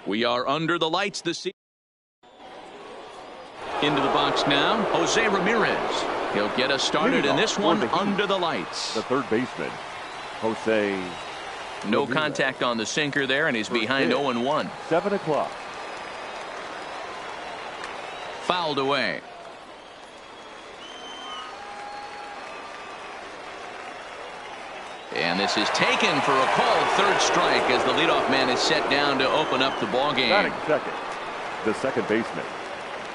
We are under the lights this season. Into the box now, Jose Ramirez. He'll get us started in this one under the lights. The third baseman, Jose. No contact on the sinker there, and he's behind 0-1. 7 o'clock. Fouled away. And this is taken for a called third strike as the leadoff man is set down to open up the ball game. Batting second, the second baseman,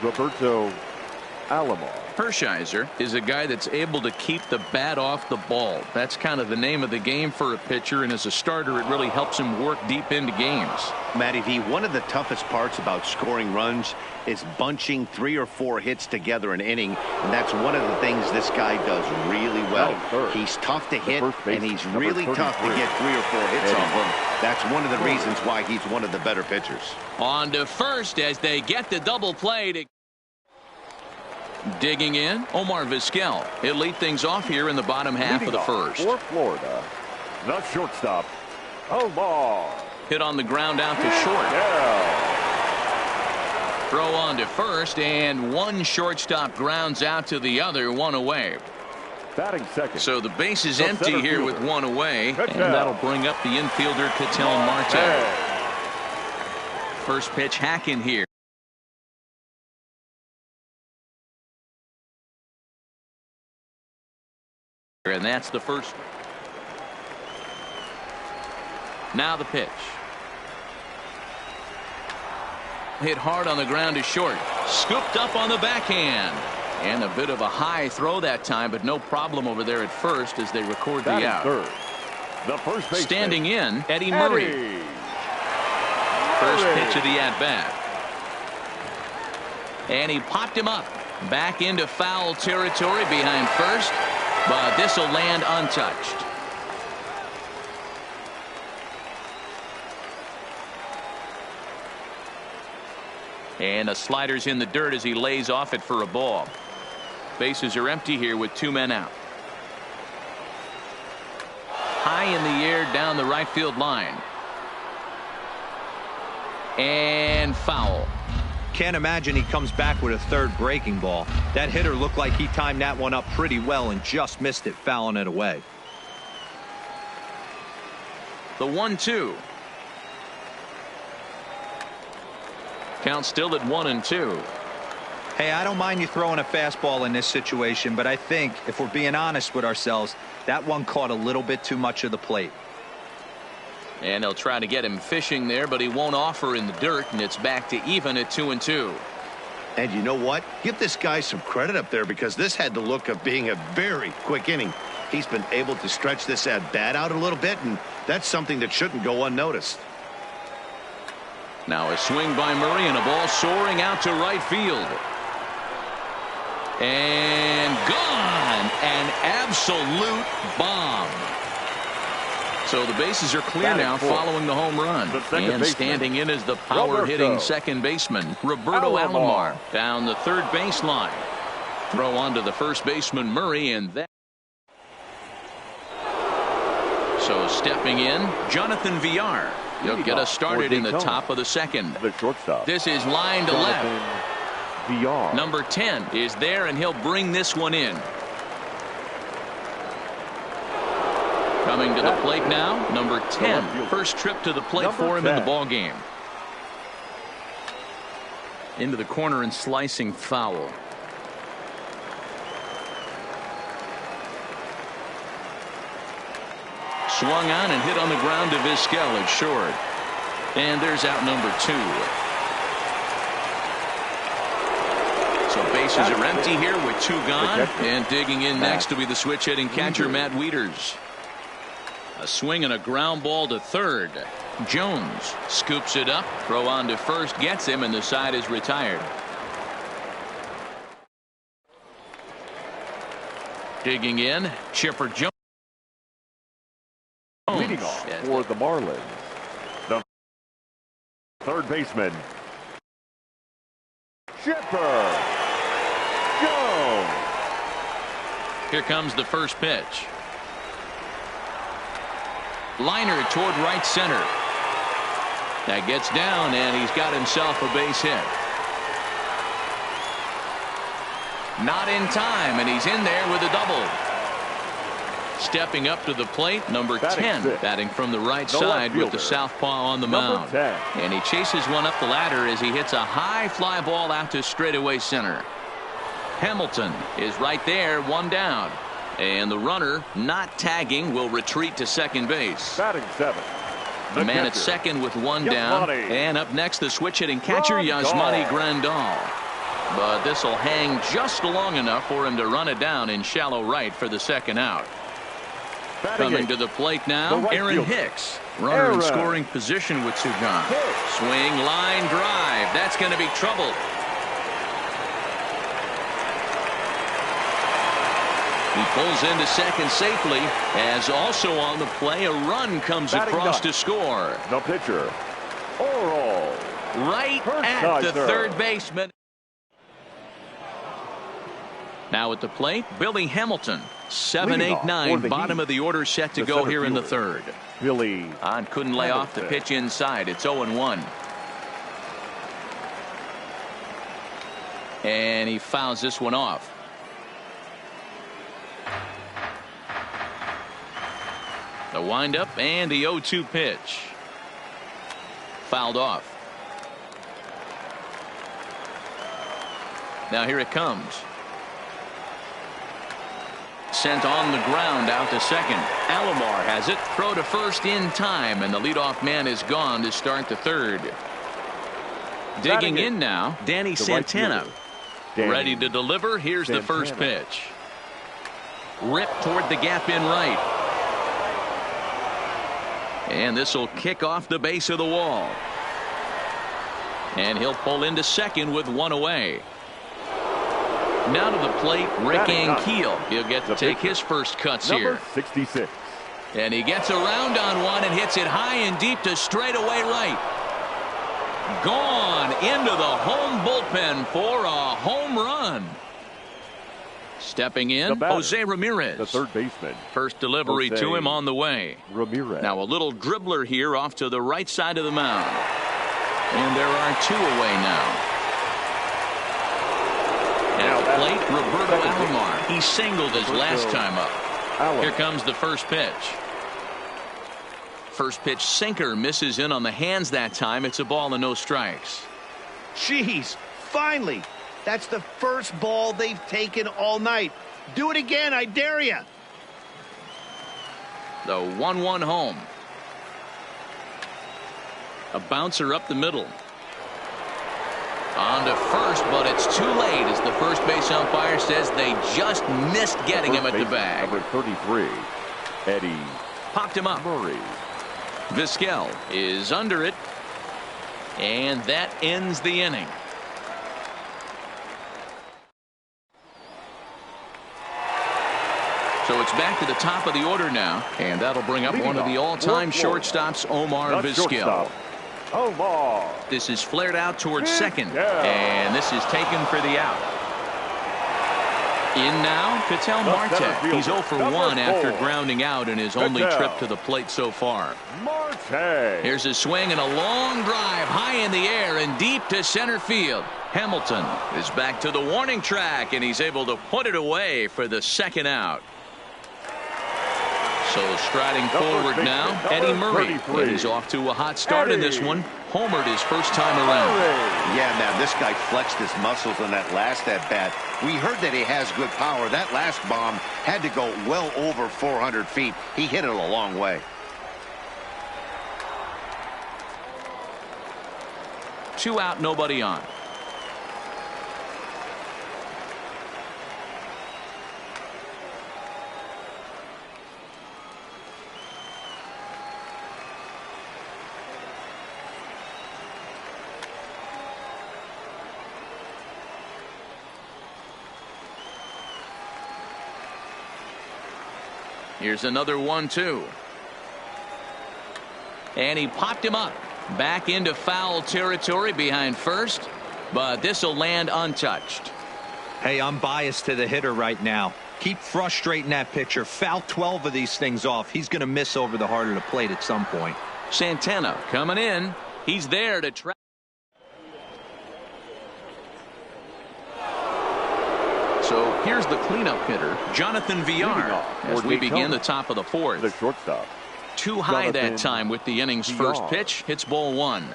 Roberto Alomar. Hershiser is a guy that's able to keep the bat off the ball. That's kind of the name of the game for a pitcher, and as a starter it really helps him work deep into games. Matty V, one of the toughest parts about scoring runs is bunching 3 or 4 hits together an inning, and that's one of the things this guy does really well. He's tough to hit, and he's really tough to get 3 or 4 hits off him. That's one of the reasons why he's one of the better pitchers. On to first as they get the double play to digging in, Omar Vizquel. He'll lead things off here in the bottom half of the first. For Florida, the shortstop, Omar. Hit on the ground out to short. Throw on to first, and one shortstop grounds out to the other, 1 away. Batting second. So the base is empty here with 1 away, and that'll bring up the infielder Ketel Marte. First pitch hack in here. And that's the first. Now the pitch. Hit hard on the ground to short. Scooped up on the backhand. And a bit of a high throw that time, but no problem over there at first as they record the out. Third. The first baseman. Standing in, Eddie Murray. First pitch of the at-bat. And he popped him up. Back into foul territory behind first. But this will land untouched. And a slider's in the dirt as he lays off it for a ball. Bases are empty here with 2 men out. High in the air down the right field line. And foul. Can't imagine he comes back with a third breaking ball. That hitter looked like he timed that one up pretty well and just missed it, fouling it away. The 1-2. Count still at 1-2. Hey, I don't mind you throwing a fastball in this situation, but I think if we're being honest with ourselves, that one caught a little bit too much of the plate. And they'll try to get him fishing there, but he won't offer in the dirt, and it's back to even at 2-2. And you know what? Give this guy some credit up there, because this had the look of being a very quick inning. He's been able to stretch this at-bat out a little bit, and that's something that shouldn't go unnoticed. Now a swing by Murray and a ball soaring out to right field. And gone. An absolute bomb. So the bases are clear now following the home run. And standing in is the power-hitting second baseman, Roberto Alomar, down the third baseline. Throw on to the first baseman, Murray, and that. So stepping in, Jonathan Villar. He'll get us started in the top of the second. The shortstop. This is line to left. Villar. Number 10 is there, and he'll bring this one in. Coming to the plate now, number 10. First trip to the plate for him in the ball game. Into the corner and slicing foul. Swung on and hit on the ground to Vizquel at short. And there's out number 2. So bases are empty here with 2 gone. And digging in next to be the switch hitting catcher, Matt Wieters. A swing and a ground ball to third. Jones scoops it up. Throw on to first, gets him, and the side is retired. Digging in, Chipper Jones. Leading off for the Marlins, the third baseman, Chipper Jones. Here comes the first pitch. Liner toward right center. That gets down, and he's got himself a base hit. Not in time, and he's in there with a double. Stepping up to the plate, number 10, batting from the right side with the southpaw on the mound. And he chases one up the ladder as he hits a high fly ball out to straightaway center. Hamilton is right there, one down. And the runner, not tagging, will retreat to second base. Batting 7. The man at second with one down. And up next, the switch-hitting catcher, Yasmani Grandal. But this will hang just long enough for him to run it down in shallow right for the second out. Coming to the plate now, Aaron Hicks. Runner in scoring position with two gone. Swing, line drive. That's going to be trouble. He pulls into second safely, as also on the play, a run comes across to score. The pitcher, Oral. Right at the third baseman. Now at the plate, Billy Hamilton. 7, 8, 9, bottom of the order set to go here in the third. Billy couldn't lay off the pitch inside. It's 0-1. And he fouls this one off. The windup and the 0-2 pitch. Fouled off. Now here it comes. Sent on the ground out to second. Alomar has it. Throw to first in time, and the leadoff man is gone to start the third. Digging in now, Danny Santana. Ready to deliver. Here's the first pitch. Ripped toward the gap in right. And this will kick off the base of the wall. And he'll pull into second with one away. Now to the plate, Rick Ankiel. He'll get to take his first cuts here. 66. And he gets around on one and hits it high and deep to straightaway right. Gone into the home bullpen for a home run. Stepping in, Jose Ramirez. The third baseman. First delivery to him on the way. Ramirez. Now a little dribbler here off to the right side of the mound. And there are two away now. At the plate, Roberto Alomar. He singled his last time up. Here comes the first pitch. First pitch sinker misses in on the hands that time. It's a ball and no strikes. Jeez, finally. That's the first ball they've taken all night. Do it again, I dare you. The 1-1 home. A bouncer up the middle. On to first, but it's too late as the first base umpire says they just missed getting him at the bag. Number 33, Eddie. Popped him up. Murray. Vizquel is under it, and that ends the inning. So it's back to the top of the order now, and that'll bring up one of the all-time shortstops, Omar Vizquel. Omar. This is flared out towards second, and this is taken for the out. In now, Ketel Marte. He's 0 for 1 after grounding out in his only trip to the plate so far. Marte. Here's a swing and a long drive high in the air and deep to center field. Hamilton is back to the warning track, and he's able to put it away for the second out. So striding forward now, Eddie Murray. And he's off to a hot start in this one. Homered his first time around. Yeah, man, this guy flexed his muscles on that last at-bat. We heard that he has good power. That last bomb had to go well over 400 feet. He hit it a long way. Two out, nobody on. Here's another 1-2. And he popped him up. Back into foul territory behind first. But this will land untouched. Hey, I'm biased to the hitter right now. Keep frustrating that pitcher. Foul 12 of these things off. He's going to miss over the heart of the plate at some point. Santana coming in. He's there to try. So here's the cleanup hitter, Jonathan Villar, as we begin the top of the fourth. The shortstop. Too high that time with the inning's first pitch. Hits ball one.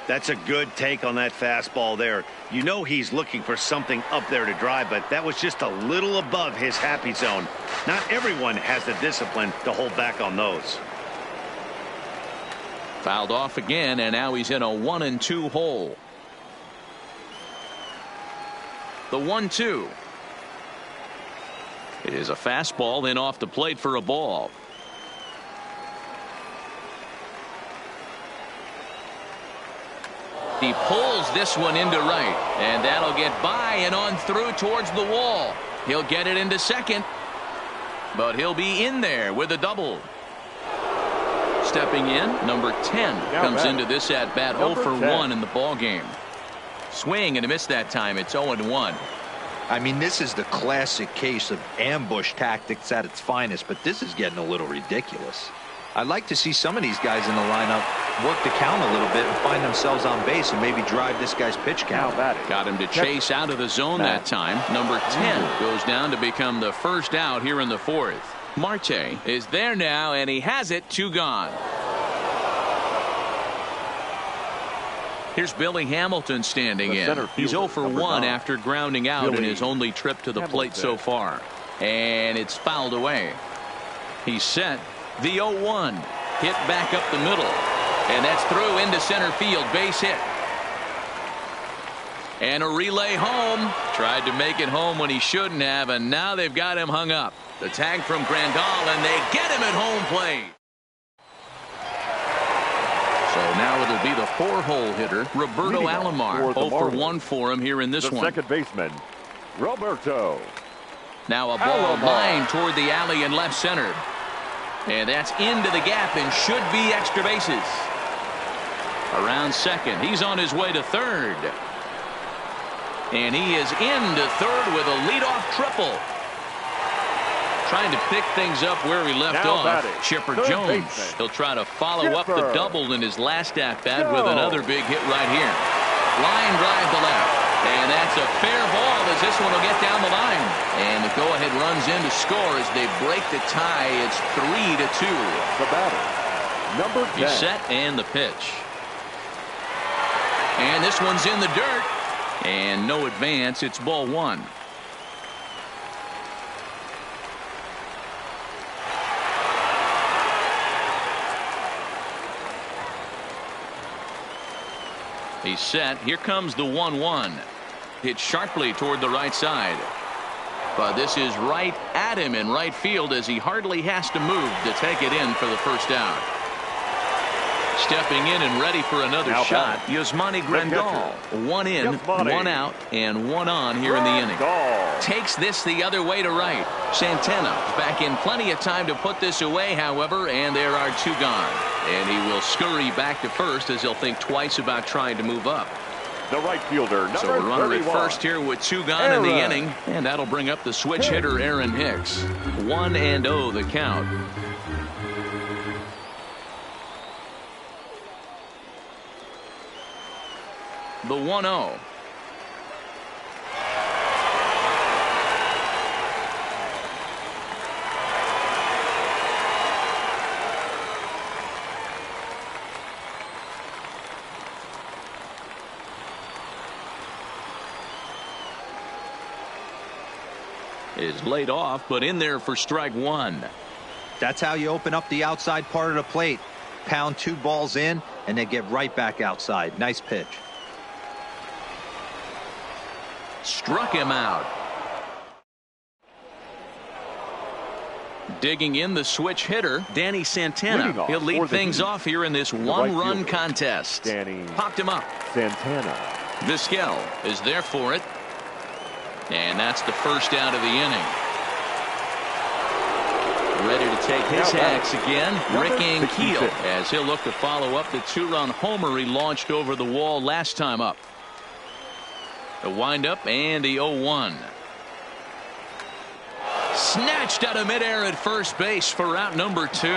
That's a good take on that fastball there. You know he's looking for something up there to drive, but that was just a little above his happy zone. Not everyone has the discipline to hold back on those. Fouled off again, and now he's in a 1-2 hole. The 1-2. It is a fastball, then off the plate for a ball. He pulls this one into right, and that'll get by and on through towards the wall. He'll get it into second, but he'll be in there with a double. Stepping in, number 10 comes into this at bat 0 for 1 in the ball game. Swing and a miss that time. It's 0-1. I mean, this is the classic case of ambush tactics at its finest, but this is getting a little ridiculous. I'd like to see some of these guys in the lineup work the count a little bit and find themselves on base and maybe drive this guy's pitch count. Got him to chase out of the zone that time. Number 10 goes down to become the first out here in the fourth. Marte is there now, and he has it. 2 gone. Here's Billy Hamilton standing in. He's 0 for 1 after grounding out in his only trip to the plate so far. And it's fouled away. He's set. The 0-1 hit back up the middle. And that's through into center field. Base hit. And a relay home. Tried to make it home when he shouldn't have, and now they've got him hung up. The tag from Grandal, and they get him at home plate. So now it'll be the 4-hole hitter, Roberto Alomar. 0 for 1 for him here in this one. Second baseman, Roberto. Now a ball line toward the alley in left center. And that's into the gap and should be extra bases. Around second. He's on his way to third. And he is into third with a leadoff triple. Trying to pick things up where he left off. Chipper Jones. He'll try to follow up the double in his last at-bat with another big hit right here. Line drive to left. And that's a fair ball as this one will get down the line. And the go-ahead runs in to score as they break the tie. It's 3-2. The batter, number 10. He's set and the pitch. And this one's in the dirt. And no advance. It's ball one. He's set. Here comes the 1-1. Hit sharply toward the right side. But this is right at him in right field as he hardly has to move to take it in for the first out. Stepping in and ready for another shot, Yasmani Grandal. 1 in, 1 out, and 1 on here in the inning. Takes this the other way to right. Santana back in plenty of time to put this away, however, and there are 2 gone. And he will scurry back to first as he'll think twice about trying to move up. The right fielder, number So a runner 31. at first here with 2 gone in the inning, and that'll bring up the switch hitter Aaron Hicks. 1-0 the count. The 1-0. Is laid off, but in there for strike 1. That's how you open up the outside part of the plate. Pound 2 balls in, and they get right back outside. Nice pitch. Struck him out. Digging in the switch hitter, Danny Santana. He'll lead things off here in this 1-run contest. Popped him up. Santana. Vizquel is there for it. And that's the first out of the inning. Ready to take his hacks again, Rick Ankiel, as he'll look to follow up the 2-run homer he launched over the wall last time up. The windup and the 0-1. Snatched out of midair at first base for out number 2.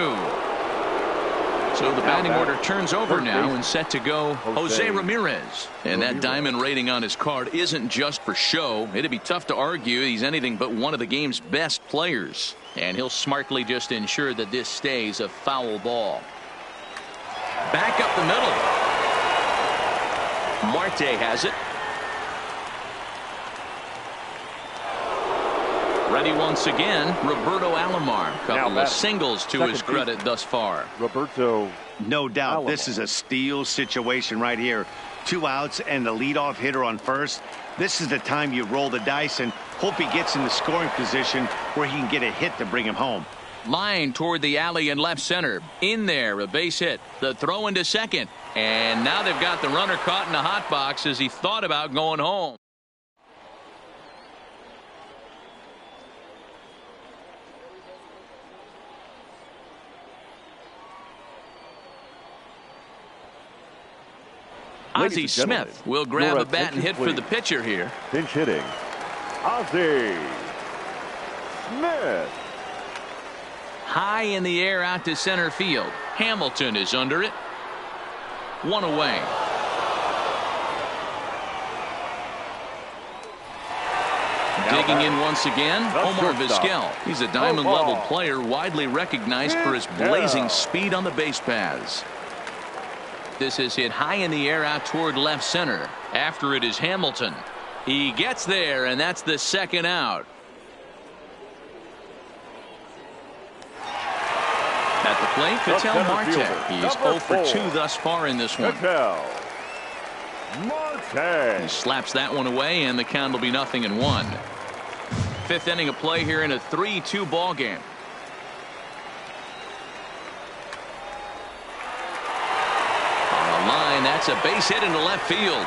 So the batting order turns over now and set to go Jose Ramirez. And that diamond rating on his card isn't just for show. It'd be tough to argue he's anything but one of the game's best players. And he'll smartly just ensure that this stays a foul ball. Back up the middle. Marte has it. Ready once again, Roberto Alomar. Couple of singles to his credit thus far. Roberto. No doubt Alomar. This is a steal situation right here. 2 outs and the leadoff hitter on first. This is the time you roll the dice and hope he gets in the scoring position where he can get a hit to bring him home. Line toward the alley in left center. In there, a base hit. The throw into second. And now they've got the runner caught in the hot box as he thought about going home. Ozzie Smith will grab a bat and hit for the pitcher here. Pinch hitting. Ozzie Smith. High in the air out to center field. Hamilton is under it. 1 away. Digging in once again, Omar Vizquel. He's a diamond-level player, widely recognized for his blazing speed on the base paths. This is hit high in the air out toward left center. After it is Hamilton. He gets there, and that's the second out. At the plate, Ketel Marte. He's 0 for 2 thus far in this one. He slaps that one away, and the count will be 0-1. 5th inning of play here in a 3-2 ball game. On the line, that's a base hit into left field.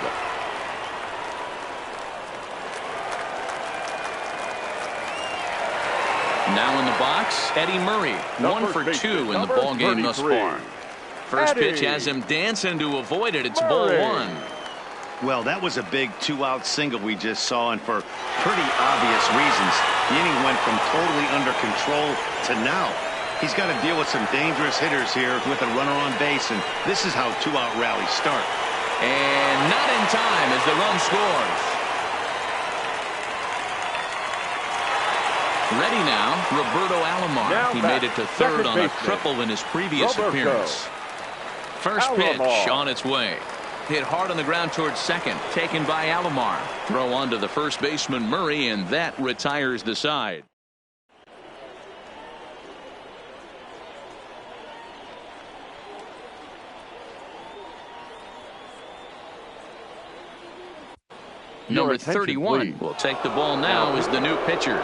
Now in the box, Eddie Murray. 1 for 2 in the ball game thus far. First pitch has him dancing to avoid it. It's ball 1. Well, that was a big 2-out single we just saw, and for pretty obvious reasons. The inning went from totally under control to now. He's got to deal with some dangerous hitters here with a runner on base, and this is how 2-out rallies start. And not in time as the run scores. Ready now, Roberto Alomar. He made it to third on a triple in his previous appearance. First pitch on its way. Hit hard on the ground towards second. Taken by Alomar. Throw on to the first baseman Murray, and that retires the side. Number 31 will take the ball now as the new pitcher.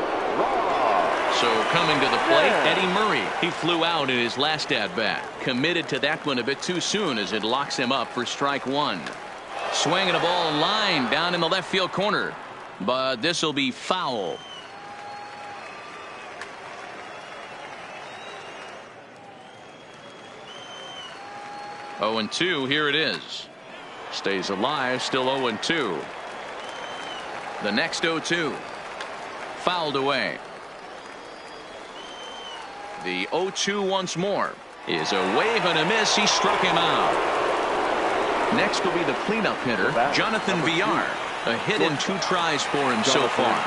So coming to the plate, Eddie Murray. He flew out in his last at-bat. Committed to that one a bit too soon as it locks him up for strike 1. Swinging a ball line down in the left field corner. But this will be foul. Oh, 0-2, here it is. Stays alive, still 0-2. The next 0-2. Fouled away. The 0-2 once more is a wave and a miss. He struck him out. Next will be the cleanup hitter, Jonathan Villar. A hit in 2 tries for him so far.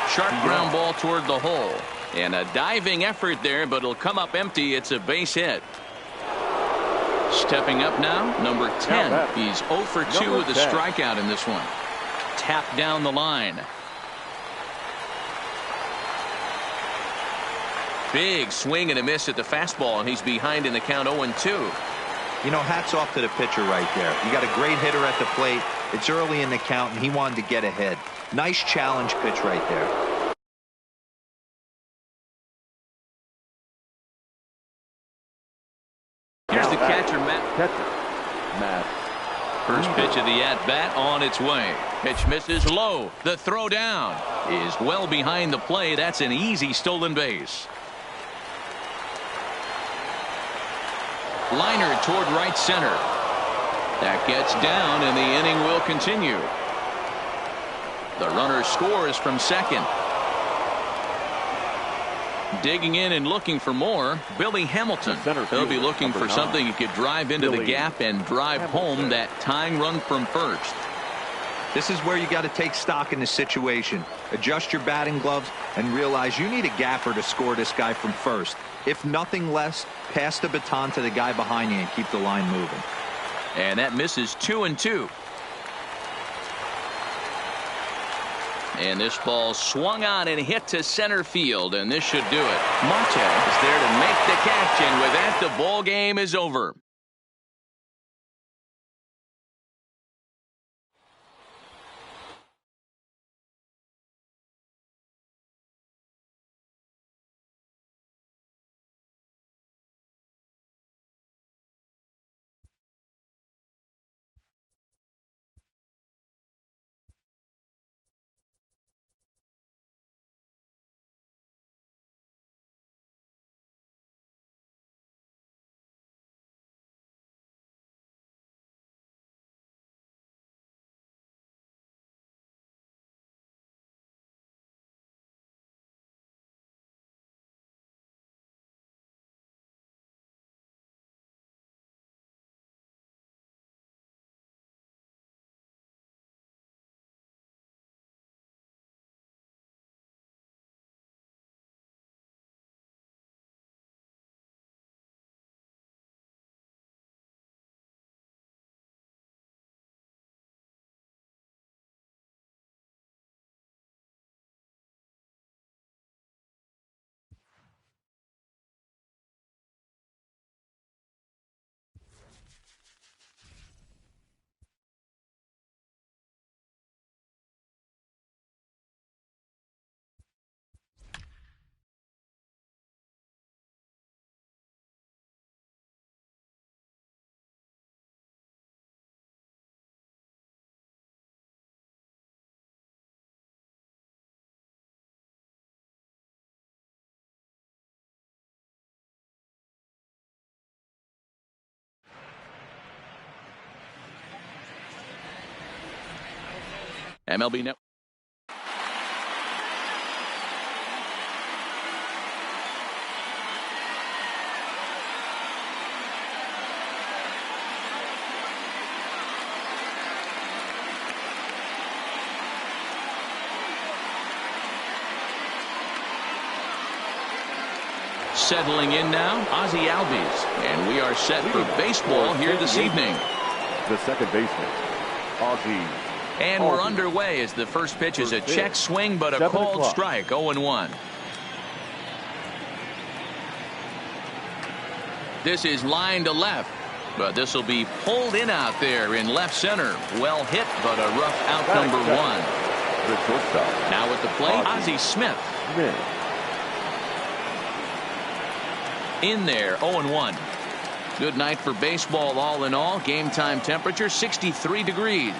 Sharp ground ball toward the hole. And a diving effort there, but it'll come up empty. It's a base hit. Stepping up now, number 10. He's 0 for 2 with a strikeout in this one. Tapped down the line. Big swing and a miss at the fastball, and he's behind in the count 0-2. You know, hats off to the pitcher right there. You got a great hitter at the plate. It's early in the count, and he wanted to get ahead. Nice challenge pitch right there. Here's the catcher, Matt. First pitch of the at-bat on its way. Pitch misses low. The throw down is well behind the play. That's an easy stolen base. Liner toward right center. That gets down, and the inning will continue. The runner scores from second. Digging in and looking for more, Billy Hamilton. He'll be looking for something he could drive into the gap and drive home that tying run from first. This is where you got to take stock in the situation. Adjust your batting gloves and realize you need a gapper to score this guy from first. If nothing less, pass the baton to the guy behind you and keep the line moving. And that misses 2-2. And this ball swung on and hit to center field, and this should do it. Marte is there to make the catch, and with that, the ball game is over. MLB Network. Settling in now, Ozzie Albies. And we are set for baseball here this evening. The second baseman, Ozzie. And we're underway as the first pitch is a check swing, but a called strike, 0-1. This is line to left, but this will be pulled in out there in left center. Well hit, but a rough out number one. Now at the plate, Ozzie Smith. In there, 0-1. Good night for baseball all in all. Game time temperature 63 degrees.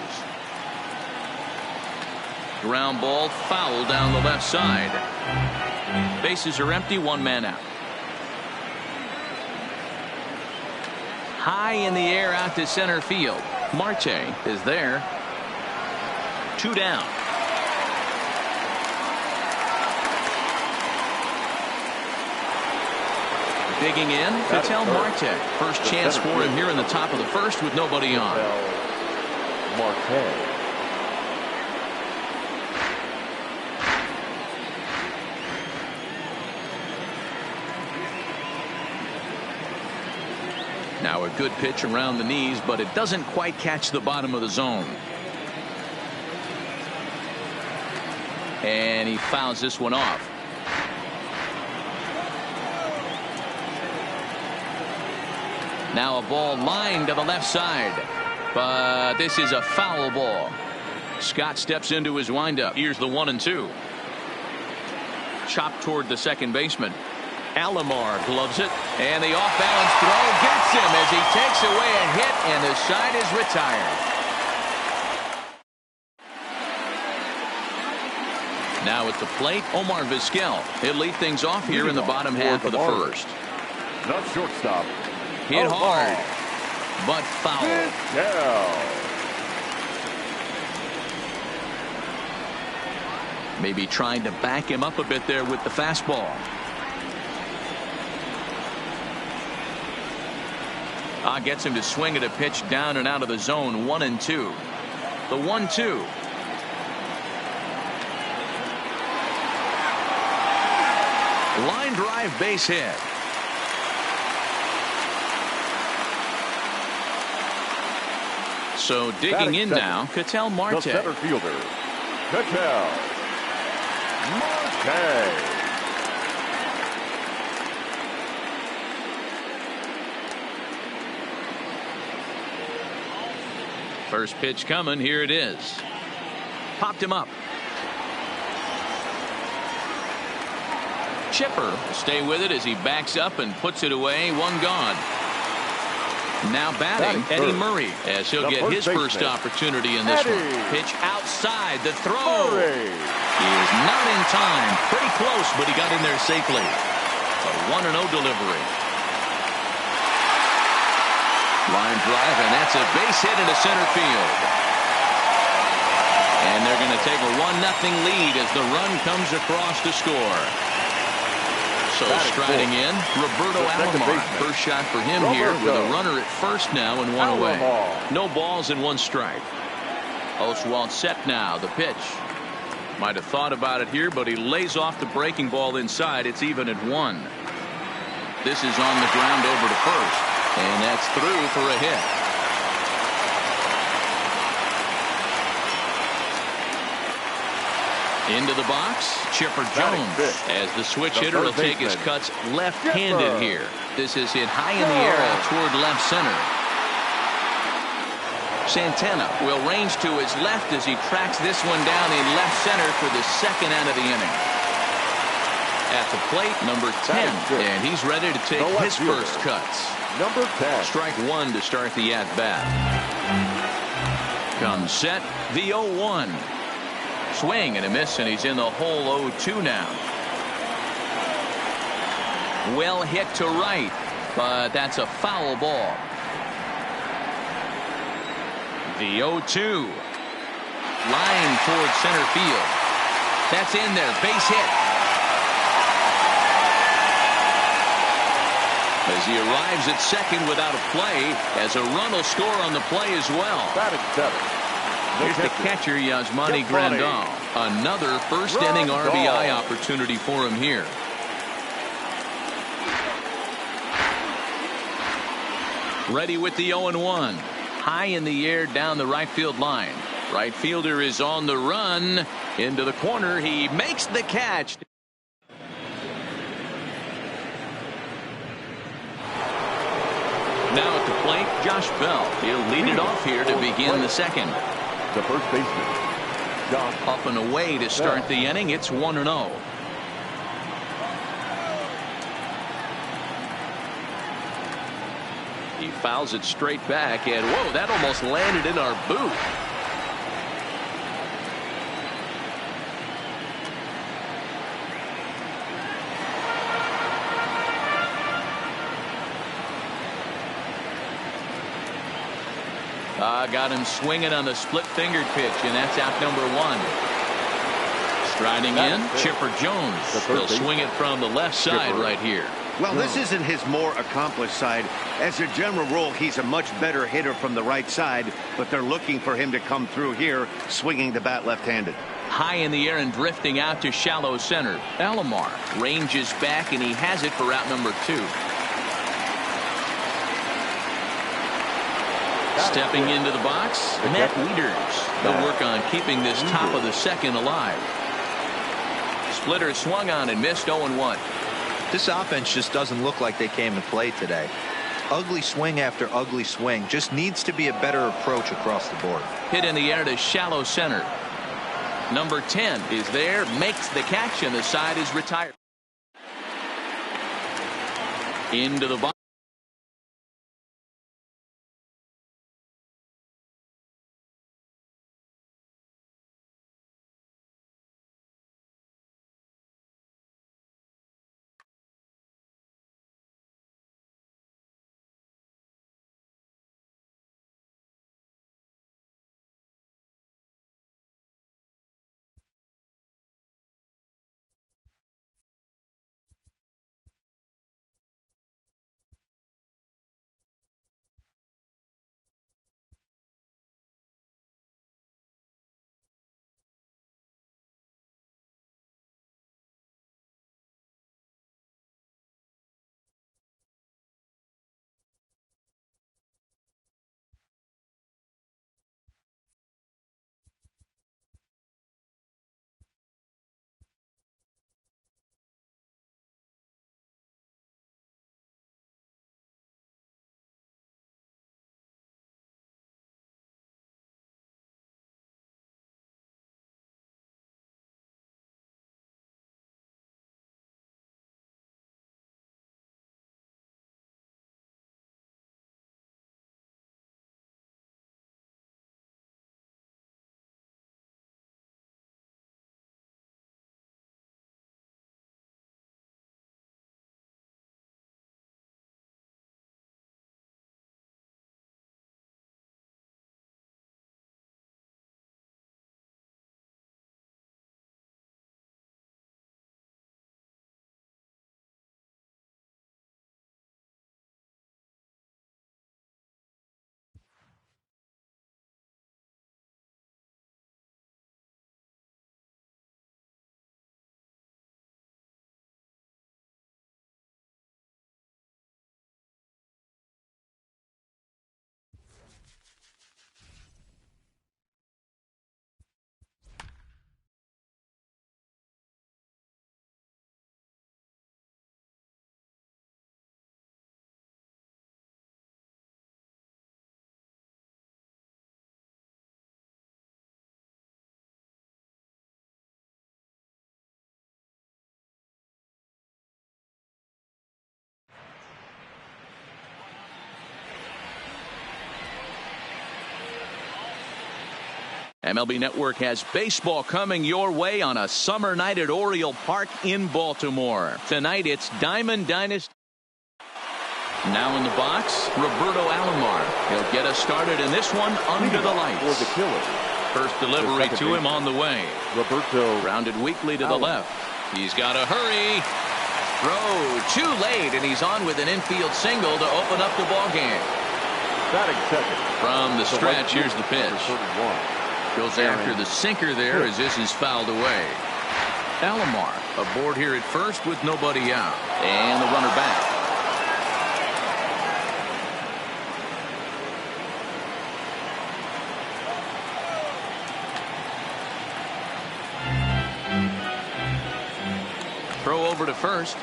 Ground ball foul down the left side. Bases are empty, one man out. High in the air out to center field. Marte is there. 2 down. Digging in, Ketel Marte. First chance for him here in the top of the first with nobody on. Marte. Now a good pitch around the knees, but it doesn't quite catch the bottom of the zone. And he fouls this one off. Now a ball lined to the left side, but this is a foul ball. Scott steps into his windup. Here's the 1-2. Chopped toward the second baseman. Alomar gloves it, and the off-balance throw gets him as he takes away a hit, and the side is retired. Now at the plate, Omar Vizquel. He'll lead things off here in the bottom half of the first. The shortstop. Hit hard, but foul. Maybe trying to back him up a bit there with the fastball. Gets him to swing at a pitch down and out of the zone. 1-2. The 1-2. Line drive, base hit. So digging in now, Ketel Marte. The center fielder, Ketel Marte. First pitch coming. Here it is. Popped him up. Chipper will stay with it as he backs up and puts it away. One gone. Now batting Eddie Murray as he'll get his first opportunity in this one. Pitch outside. The throw. He is not in time. Pretty close, but he got in there safely. A 1-0 delivery. Line drive, and that's a base hit into center field. And they're going to take a 1-0 lead as the run comes across to score. So striding in, Roberto Alomar. First shot for him here with a runner at first now and one away. No balls and one strike. Oswalt set now. The pitch. Might have thought about it here, but he lays off the breaking ball inside. It's even at 1. This is on the ground over to first. And that's through for a hit. Into the box, Chipper Jones, as the switch hitter will take his cuts left-handed here. This is hit high in the air out toward left center. Santana will range to his left as he tracks this one down in left center for the second out of the inning. At the plate, number 10, and he's ready to take his first cuts. Number 10. Strike one to start the at-bat. Comes set, the 0-1. Swing and a miss, and he's in the hole. 0-2 now. Well hit to right, but that's a foul ball. The 0-2. Line toward center field. That's in there. Base hit. As he arrives at second without a play, as a run will score on the play as well. Batting 7. Here's the catcher, Yasmani Grandal. Another first inning RBI opportunity for him here. Ready with the 0-1. High in the air down the right field line. Right fielder is on the run. Into the corner. He makes the catch. Now at the plate, Josh Bell. He'll lead it off here to begin the second. The first baseman, Josh. Up and away to start the inning. It's 1-0. He fouls it straight back, and whoa, that almost landed in our boot. Got him swinging on the split-fingered pitch, and that's out number 1. Striding in, Chipper Jones. He'll swing it from the left side right here. Well, this isn't his more accomplished side. As a general rule, he's a much better hitter from the right side, but they're looking for him to come through here, swinging the bat left-handed. High in the air and drifting out to shallow center. Alomar ranges back, and he has it for out number 2. Stepping into the box, Matt Wieters. They'll work on keeping this top of the second alive. Splitter swung on and missed. 0-1. This offense just doesn't look like they came to play today. Ugly swing after ugly swing. Just needs to be a better approach across the board. Hit in the air to shallow center. Number 10 is there, makes the catch, and the side is retired. Into the box. MLB Network has baseball coming your way on a summer night at Oriole Park in Baltimore. Tonight it's Diamond Dynasty. Now in the box, Roberto Alomar. He'll get us started in this one under the lights. First delivery to him on the way. Roberto. Grounded weakly to the left. He's got to hurry. Throw too late, and he's on with an infield single to open up the ball game. Batting second. From the stretch, here's the pitch. Goes after the sinker there as this is fouled away. Alomar aboard here at first with nobody out. And the runner back. Throw over to first.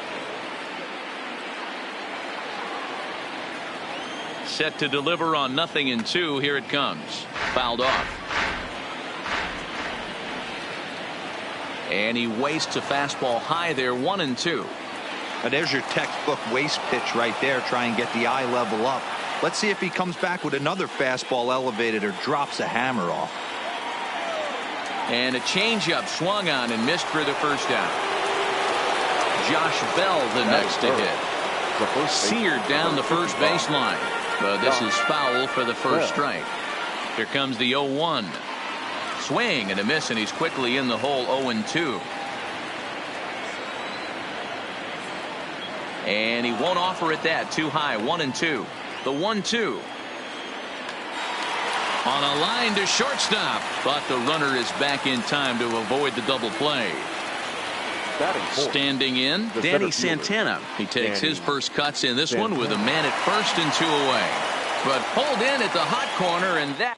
Set to deliver on 0-2. Here it comes. Fouled off. And he wastes a fastball high there, 1-2. Now there's your textbook waste pitch right there. Try and get the eye level up. Let's see if he comes back with another fastball elevated or drops a hammer off. And a changeup swung on and missed for the first out. Josh Bell the next to hit. Seared down the first baseline. But this is foul for the first strike. Here comes the 0-1. Swing and a miss, and he's quickly in the hole, 0-2. And he won't offer it that. Too high, 1-2. The 1-2. On a line to shortstop. But the runner is back in time to avoid the double play. Standing in, Danny Santana. He takes his first cuts in this one with a man at first and 2 away. But pulled in at the hot corner, and that.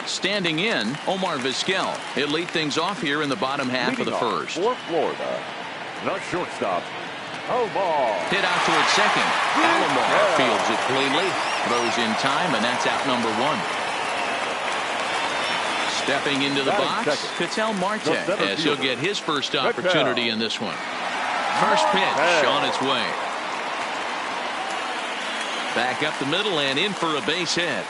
Standing in, Omar Vizquel. He'll lead things off here in the bottom half of the first. For Florida, the shortstop, Omar. Hit out toward second. Alomar fields it cleanly. Throws in time, and that's out number 1. Stepping into the box, Ketel Marte, as he'll get his first opportunity in this one. First pitch on its way. Back up the middle and in for a base hit.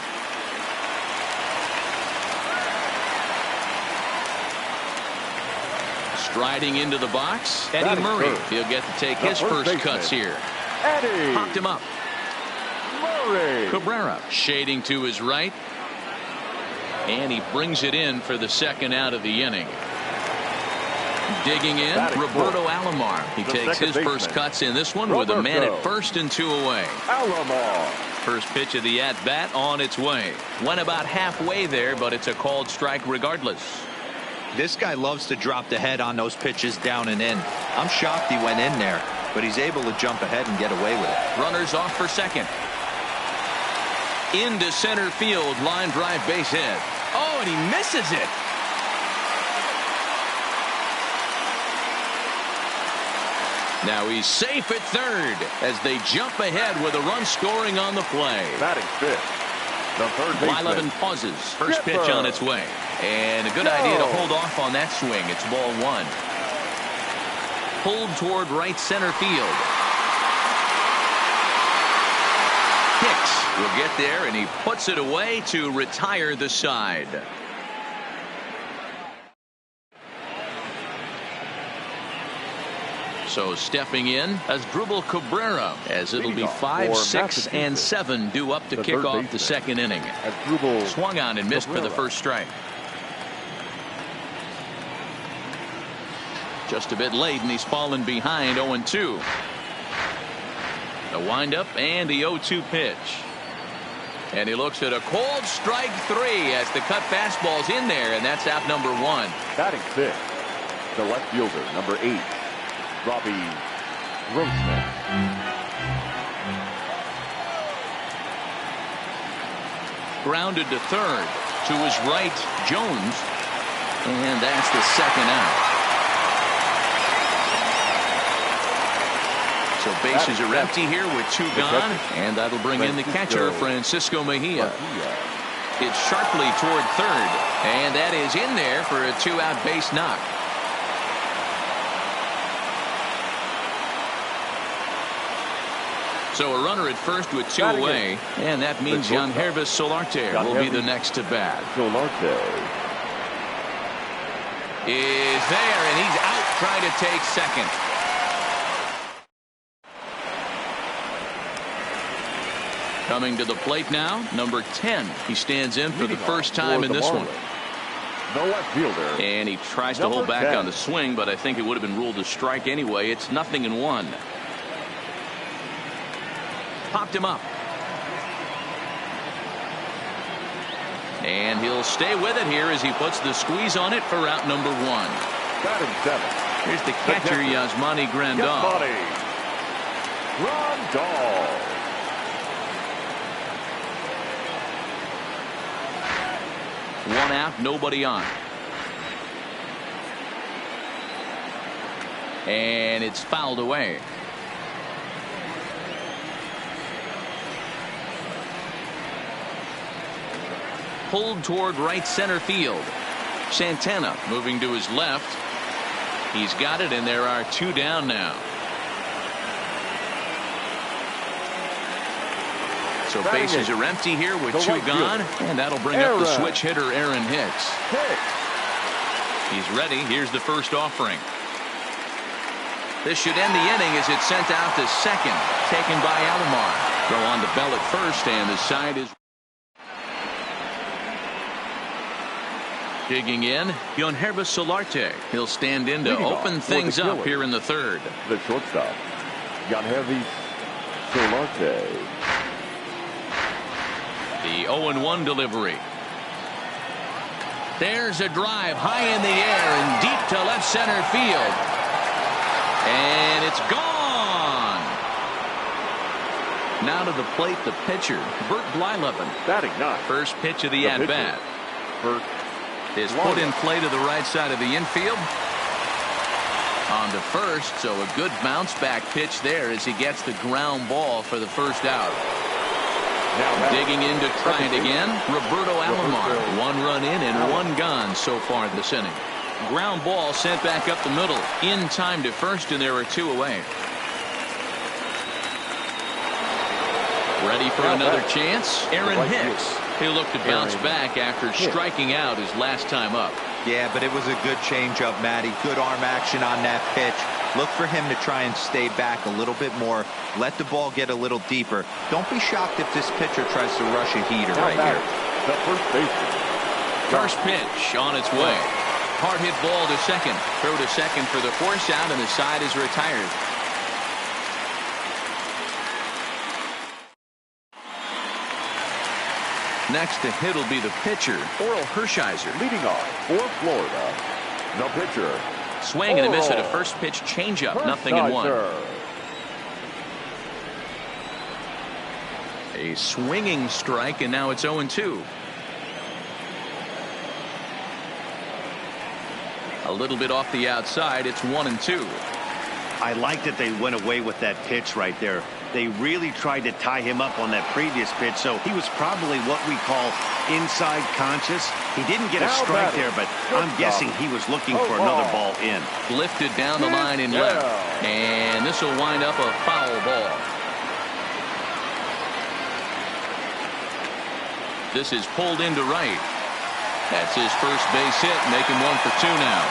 Striding into the box, Eddie Murray. He'll get to take his first cuts here. Popped him up. Cabrera shading to his right. And he brings it in for the second out of the inning. Digging in, Roberto Alomar. He takes his first cuts in this one with a man at first and 2 away. Alomar. First pitch of the at-bat on its way. Went about halfway there, but it's a called strike regardless. This guy loves to drop the head on those pitches down and in. I'm shocked he went in there, but he's able to jump ahead and get away with it. Runners off for second. Into center field, line drive base hit. Oh, and he misses it. Now he's safe at third as they jump ahead with a run scoring on the play. Batting fifth, the third baseman. Blyleven pauses. First pitch on its way. And a good idea to hold off on that swing. It's ball 1. Pulled toward right center field. Hicks will get there, and he puts it away to retire the side. So stepping in as Asdrubal Cabrera, as it'll be 5, 6, and 7 due up to kick off the second inning. Swung on and missed for the first strike. Just a bit late, and he's fallen behind 0-2. The windup and the 0-2 pitch. And he looks at a cold strike 3 as the cut fastball's in there, and that's out number 1. Batting fifth, the left fielder, number 8, Robbie Grossman. Grounded to third. To his right, Jones. And that's the second out. So bases are empty here with 2 gone, and that'll bring in the catcher, Francisco Mejia. It's sharply toward third, and that is in there for a 2-out base knock. So a runner at first with 2 away, and that means ZachWalker's Solarte will be the next to bat. Solarte is there, and he's out trying to take second. Coming to the plate now, number 10. He stands in for the first time in this one. The left fielder. And he tries to hold back on the swing, but I think it would have been ruled a strike anyway. It's 0-1. Popped him up. And he'll stay with it here as he puts the squeeze on it for out number 1. Batting 7. Here's the catcher, Yasmani Grandal. Grandal. One out, nobody on. And it's fouled away. Pulled toward right center field. Santana moving to his left. He's got it, and there are 2 down now. So bases are empty here with 2 gone, and that'll bring up the switch hitter, Aaron Hicks. He's ready. Here's the first offering. This should end the inning as it's sent out to second, taken by Alomar. Throw on to Bell at first, and the side is digging in. ZachWalker's Solarte. He'll stand in to open things up here in the 3rd. The shortstop, ZachWalker's Solarte. The 0-1 delivery. There's a drive high in the air and deep to left center field. And it's gone. Now to the plate, the pitcher, Bert Blyleven. Batting 9. First pitch of the at-bat. Bert is put in play to the right side of the infield. On to first, so a good bounce back pitch there as he gets the ground ball for the first out. Now digging in to try it again, Roberto Alomar. 1 run in and 1 gone so far this inning. Ground ball sent back up the middle. In time to first, and there are 2 away. Ready for another chance? Aaron Hicks. He'll look to bounce back after striking out his last time up. Yeah, but it was a good changeup, Matty. Good arm action on that pitch. Look for him to try and stay back a little bit more. Let the ball get a little deeper. Don't be shocked if this pitcher tries to rush a heater right here. The first baseman. First pitch on its way. Hard hit ball to second. Throw to second for the force out, and the side is retired. Next to hit will be the pitcher, Oral Hershiser. Leading off for Florida, the pitcher. Swing and a miss at a first pitch changeup. 0-1. A swinging strike, and now it's 0-2. A little bit off the outside. It's 1-2. I like that they went away with that pitch right there. They really tried to tie him up on that previous pitch, so he was probably what we call inside conscious. He didn't get a strike there, but I'm guessing he was looking for another ball in. Lifted down the line in left, and this will wind up a foul ball. This is pulled into right. That's his first base hit, making 1 for 2 now.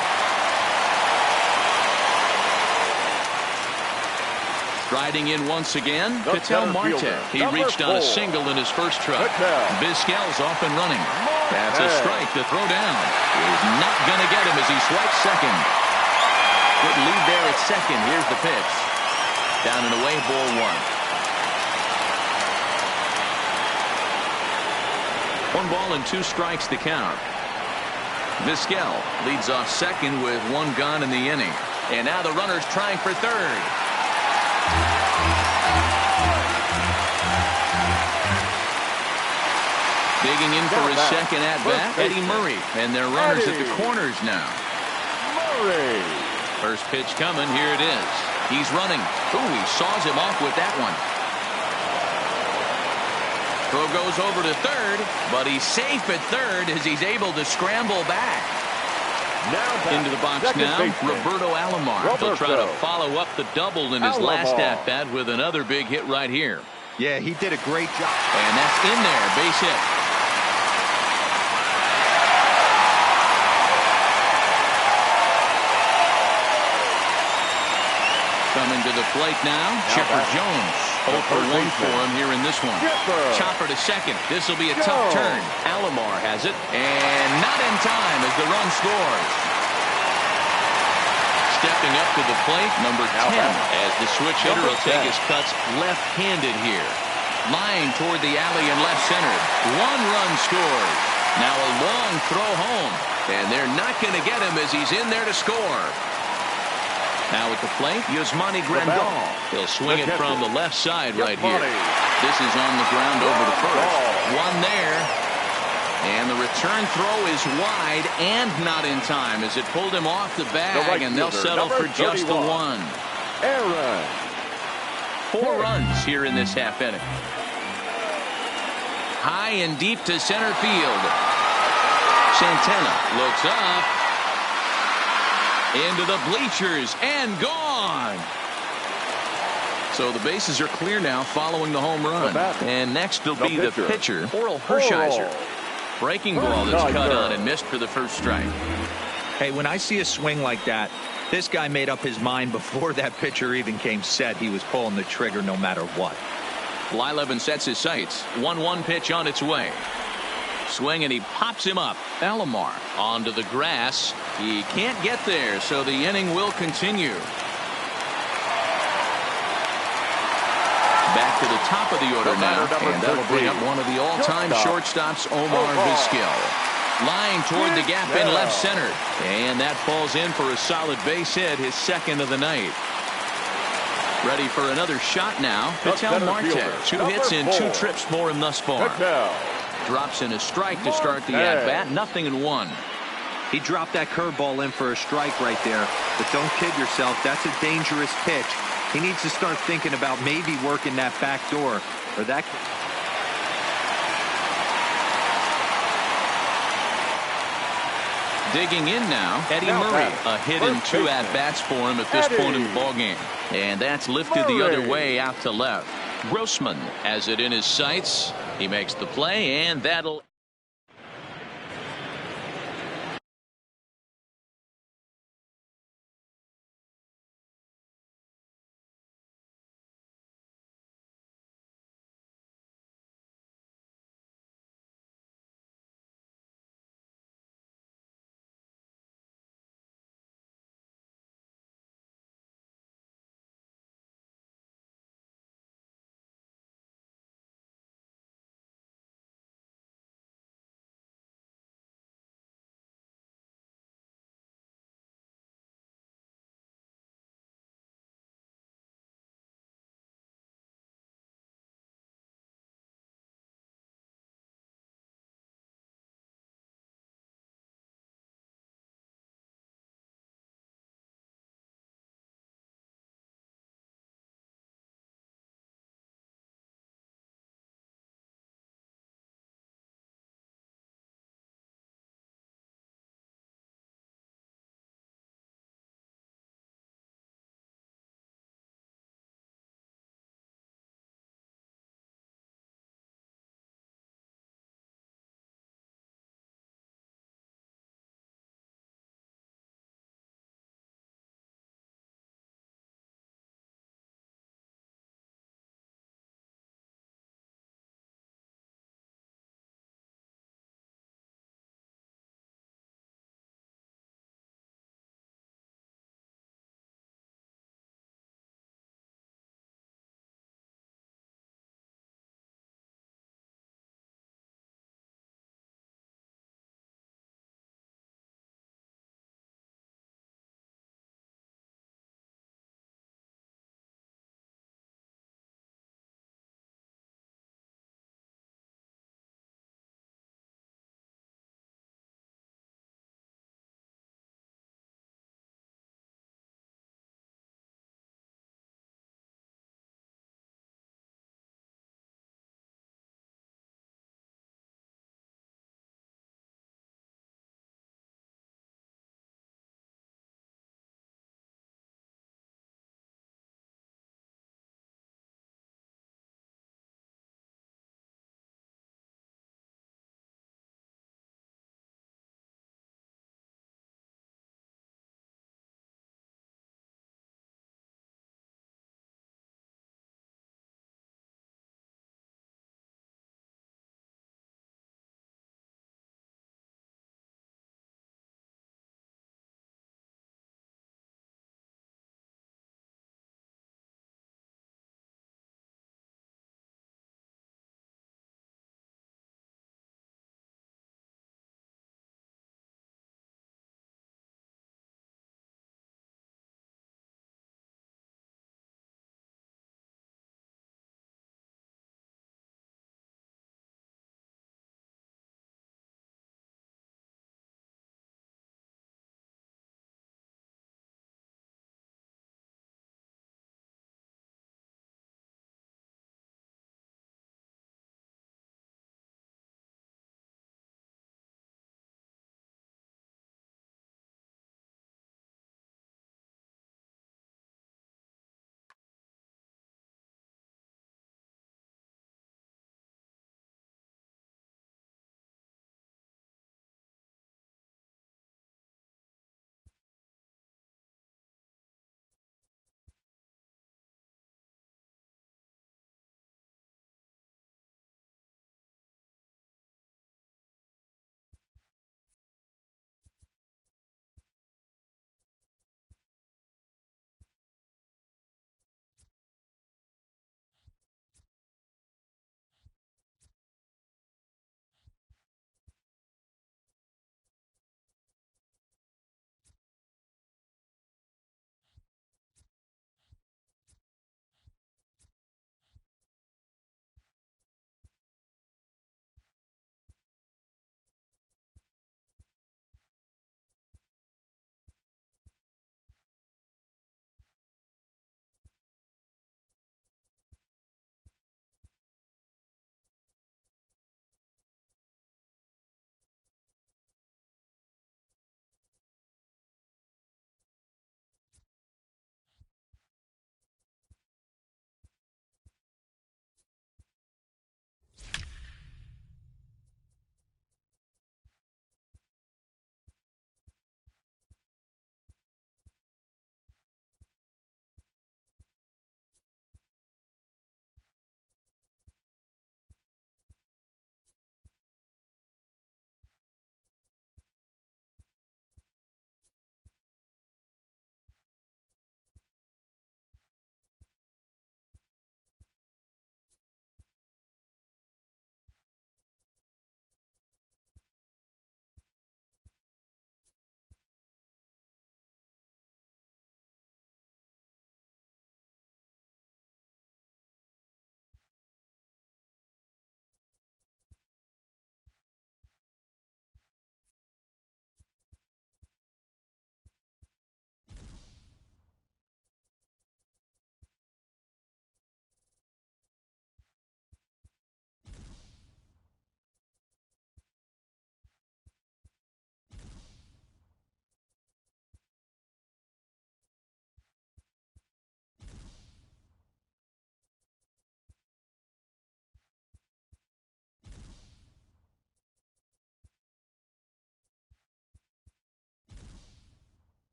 Riding in once again, Ketel Marte. He reached on a single in his first truck. Vizquel's off and running. That's a strike. The throw down is not going to get him as he swipes second. Good lead there at second. Here's the pitch. Down and away, ball 1. 1 ball and 2 strikes to count. Vizquel leads off second with 1 gone in the inning. And now the runner's trying for third. Digging in for his second at-bat, Eddie Murray. And they're runners at the corners now. Murray. First pitch coming. Here it is. He's running. Ooh, he saws him off with that one. Throw goes over to third, but he's safe at third as he's able to scramble back. Into the box now, Roberto Alomar. He'll try to follow up the double in his last at-bat with another big hit right here. Yeah, he did a great job. And that's in there, base hit. Coming to the plate now, Chipper Jones. 0 for 1 for him here in this one. Chopper to second. This will be a tough turn. Alomar has it, and not in time as the run scores. Stepping up to the plate, number 10, as the switch hitter will take his cuts left-handed here. Line toward the alley in left center. 1 run scored. Now a long throw home, and they're not going to get him as he's in there to score. Now at the plate, Yasmani Grandal. He'll swing it from the left side right here. This is on the ground over the first. 1 there. And the return throw is wide and not in time as it pulled him off the bag, and they'll settle for just the 1. 4 runs here in this half inning. High and deep to center field. Santana looks up. Into the bleachers and gone. So the bases are clear now following the home run. And next will be the pitcher, Oral Hershiser. Breaking ball that's cut on and missed for the first strike. Hey, when I see a swing like that, this guy made up his mind before that pitcher even came set. He was pulling the trigger no matter what. Blyleven sets his sights. 1-1 pitch on its way. Swing, and he pops him up. Alomar onto the grass. He can't get there, so the inning will continue. Back to the top of the order now, and that'll bring up one of the all-time shortstops, Omar Vizquel. Lying toward the gap in left center, and that falls in for a solid base hit, his second of the night. Ready for another shot now, Vital Marte. 2 hits in 2 trips for him thus far. Drops in a strike to start the at-bat, 0-1. He dropped that curveball in for a strike right there, but don't kid yourself, that's a dangerous pitch. He needs to start thinking about maybe working that back door, or that. Digging in now, Eddie Murray. A hit in 2 at-bats for him at this point in the ballgame. And that's lifted the other way out to left. Grossman has it in his sights. He makes the play, and that'll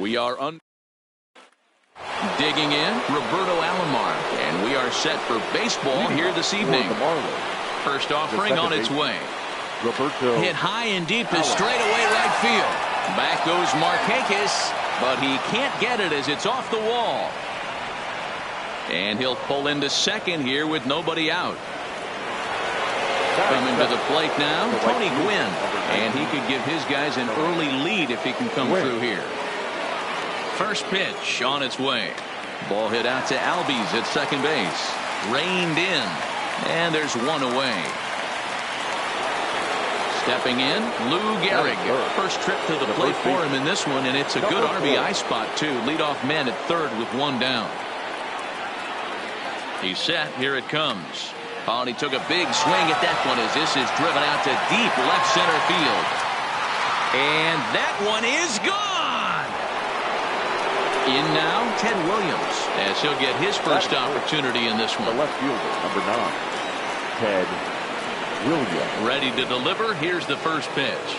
We are digging in, Roberto Alomar, and we are set for baseball here this evening. First offering on its way. Roberto hit high and deep to straightaway right field. Back goes Markakis, but he can't get it as it's off the wall. And he'll pull into second here with nobody out. Coming to the plate now, Tony Gwynn. And he could give his guys an early lead if he can come through here. First pitch on its way. Ball hit out to Albies at second base. Reined in. And there's one away. Stepping in, Lou Gehrig. First trip to the plate for him in this one, and it's a good RBI spot, too. Leadoff man at third with one down. He's set. Here it comes. Oh, and he took a big swing at that one as this is driven out to deep left center field. And that one is gone. In now, Ted Williams, as he'll get his first opportunity in this one. The left fielder, number 9, Ted Williams. Ready to deliver. Here's the first pitch.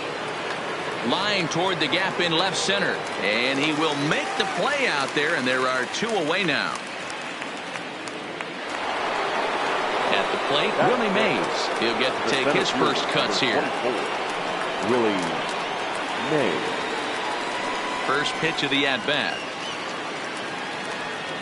Line toward the gap in left center. And he will make the play out there, and there are two away now. At the plate, Willie Mays. He'll get to take his first cuts here. Willie Mays. First pitch of the at-bat.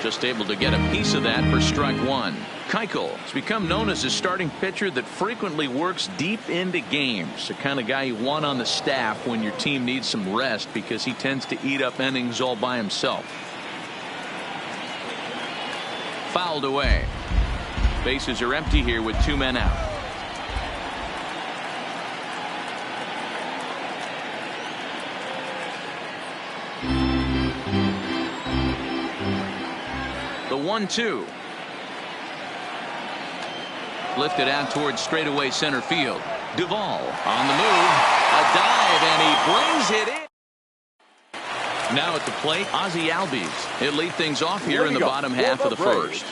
Just able to get a piece of that for strike one. Keuchel has become known as a starting pitcher that frequently works deep into games. The kind of guy you want on the staff when your team needs some rest because he tends to eat up innings all by himself. Fouled away. Bases are empty here with two men out. The 1-2. Lifted out towards straightaway center field. Duvall on the move. A dive, and he brings it in. Now at the plate, Ozzie Albies. He'll lead things off here in the bottom half of the first.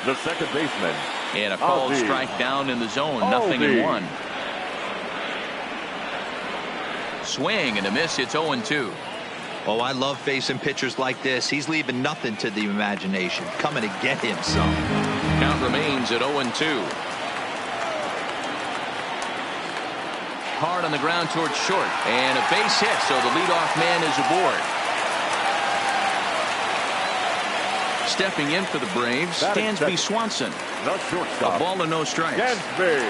The second baseman. And a called strike down in the zone. Nothing in one. Swing and a miss. It's 0-2. Oh, I love facing pitchers like this. He's leaving nothing to the imagination. Coming to get him some. Count remains at 0-2. Hard on the ground towards short. And a base hit, so the leadoff man is aboard. Stepping in for the Braves, Dansby Swanson. The shortstop. A ball and no strikes. Dansby.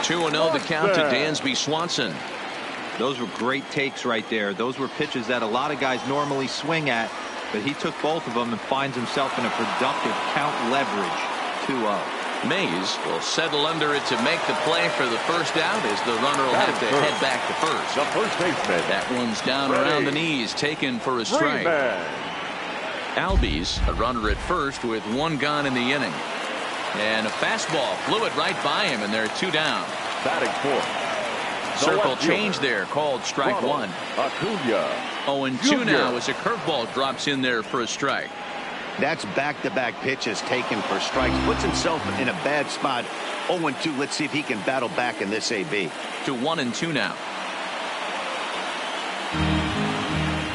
2-0 the count to Dansby Swanson. Those were great takes right there. Those were pitches that a lot of guys normally swing at, but he took both of them and finds himself in a productive count leverage. 2-0. Mays will settle under it to make the play for the first out as the runner will have to head back to first. The first baseman. That one's down around the knees, taken for a strike. Albies, a runner at first with one gone in the inning. And a fastball flew it right by him, and there are two down. Batting fourth. Circle change there, called strike one. Acuna. 0-2 now as a curveball drops in there for a strike. That's back-to-back pitches taken for strikes. Puts himself in a bad spot. 0-2. Let's see if he can battle back in this AB. To 1-2 now.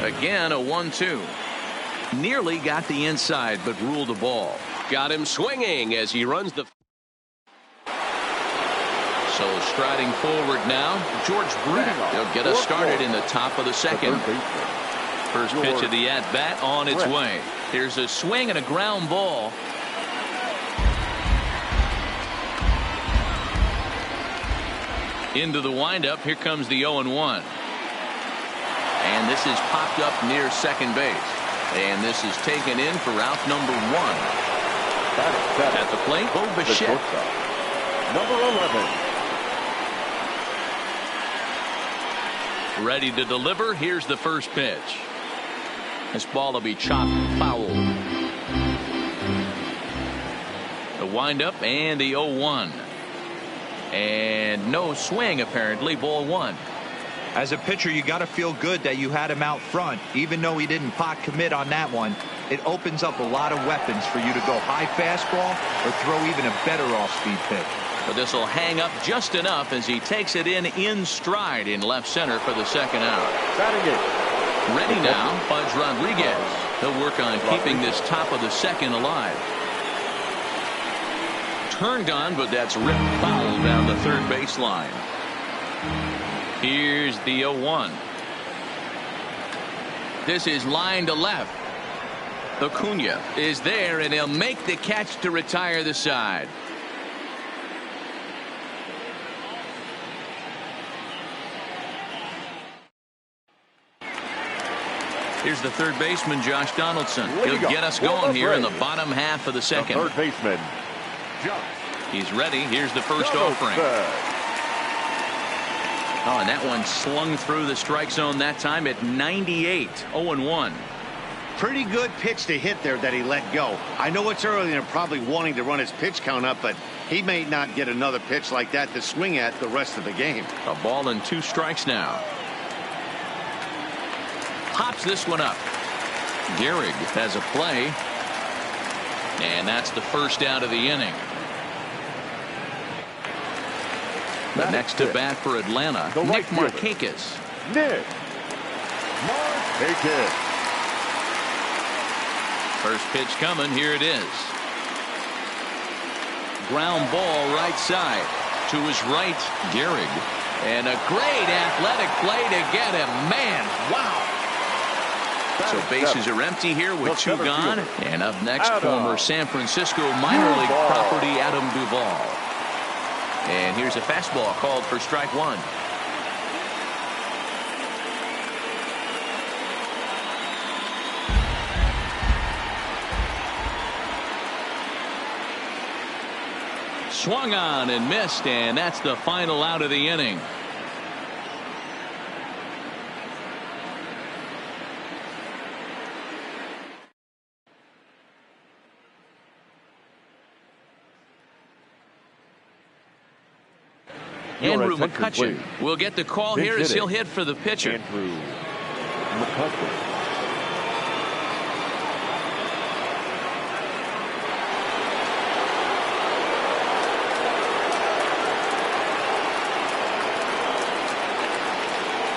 Again, a 1-2. Nearly got the inside, but ruled the ball. Got him swinging as he runs the. So striding forward now, George Brett. He'll get us started in the top of the second. First pitch of the at-bat on its way. Here's a swing and a ground ball. Into the windup. Here comes the 0-1. And this is popped up near second base. And this is taken in for out number 1. At the plate, Bo Bichette. Number 11. Ready to deliver. Here's the first pitch. This ball will be chopped foul. The windup and the 0-1. And no swing apparently. Ball 1. As a pitcher, you got to feel good that you had him out front. Even though he didn't pot commit on that one, it opens up a lot of weapons for you to go high fastball or throw even a better off-speed pitch. But this will hang up just enough as he takes it in stride in left center for the second out. Batting it, Ready now, Pudge Rodriguez. He'll work on keeping this top of the second alive. Turned on, but that's ripped foul down the third baseline. Here's the 0-1. This is line to left. Acuna is there, and he'll make the catch to retire the side. Here's the third baseman, Josh Donaldson. He'll get us going here in the bottom half of the second. Third baseman, Josh. He's ready. Here's the first offering. Oh, and that one slung through the strike zone that time at 98. 0-1. Pretty good pitch to hit there that he let go. I know it's early and they're probably wanting to run his pitch count up, but he may not get another pitch like that to swing at the rest of the game. A ball and 2 strikes now. Pops this one up. Gehrig has a play. And that's the first out of the inning. The next to bat for Atlanta, Nick Markakis. Nick Markakis. First pitch coming. Here it is. Ground ball right side. To his right, Gehrig. And a great athletic play to get him. Man, wow. So bases are empty here with 2 gone. And up next, former San Francisco minor league property Adam Duvall. And here's a fastball called for strike 1. Swung on and missed, and that's the final out of the inning. Andrew McCutchen will get the call here as he'll hit for the pitcher. Andrew McCutchen.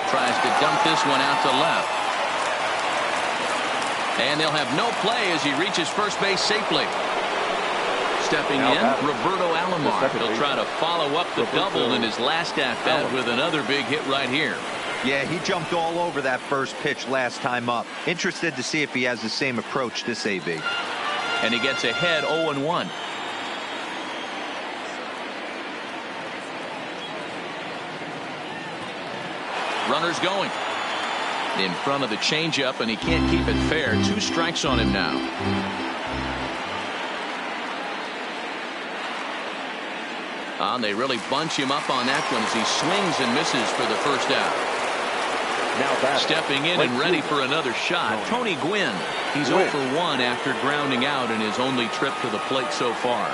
Tries to dump this one out to left. And they'll have no play as he reaches first base safely. Stepping in, Roberto Alomar. He'll try to follow up the double in his last at-bat with another big hit right here. Yeah, he jumped all over that first pitch last time up. Interested to see if he has the same approach this AB. And he gets ahead 0-1. Runners going. In front of the changeup, and he can't keep it fair. 2 strikes on him now. They really bunch him up on that one as he swings and misses for the first out. Now stepping in and ready for another shot, Tony Gwynn. He's 0 for 1 after grounding out in his only trip to the plate so far.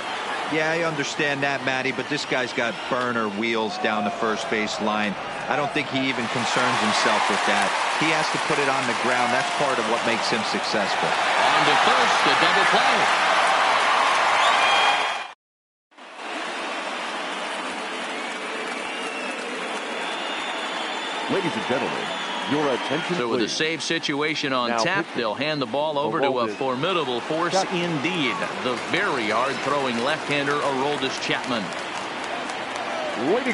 Yeah, I understand that, Matty, but this guy's got burner wheels down the first base line. I don't think he even concerns himself with that. He has to put it on the ground. That's part of what makes him successful. On to first, the double play. Ladies and gentlemen, your attention, so with a save situation on tap, they'll hand the ball over to a formidable force indeed. The very hard-throwing left-hander, Aroldis Chapman.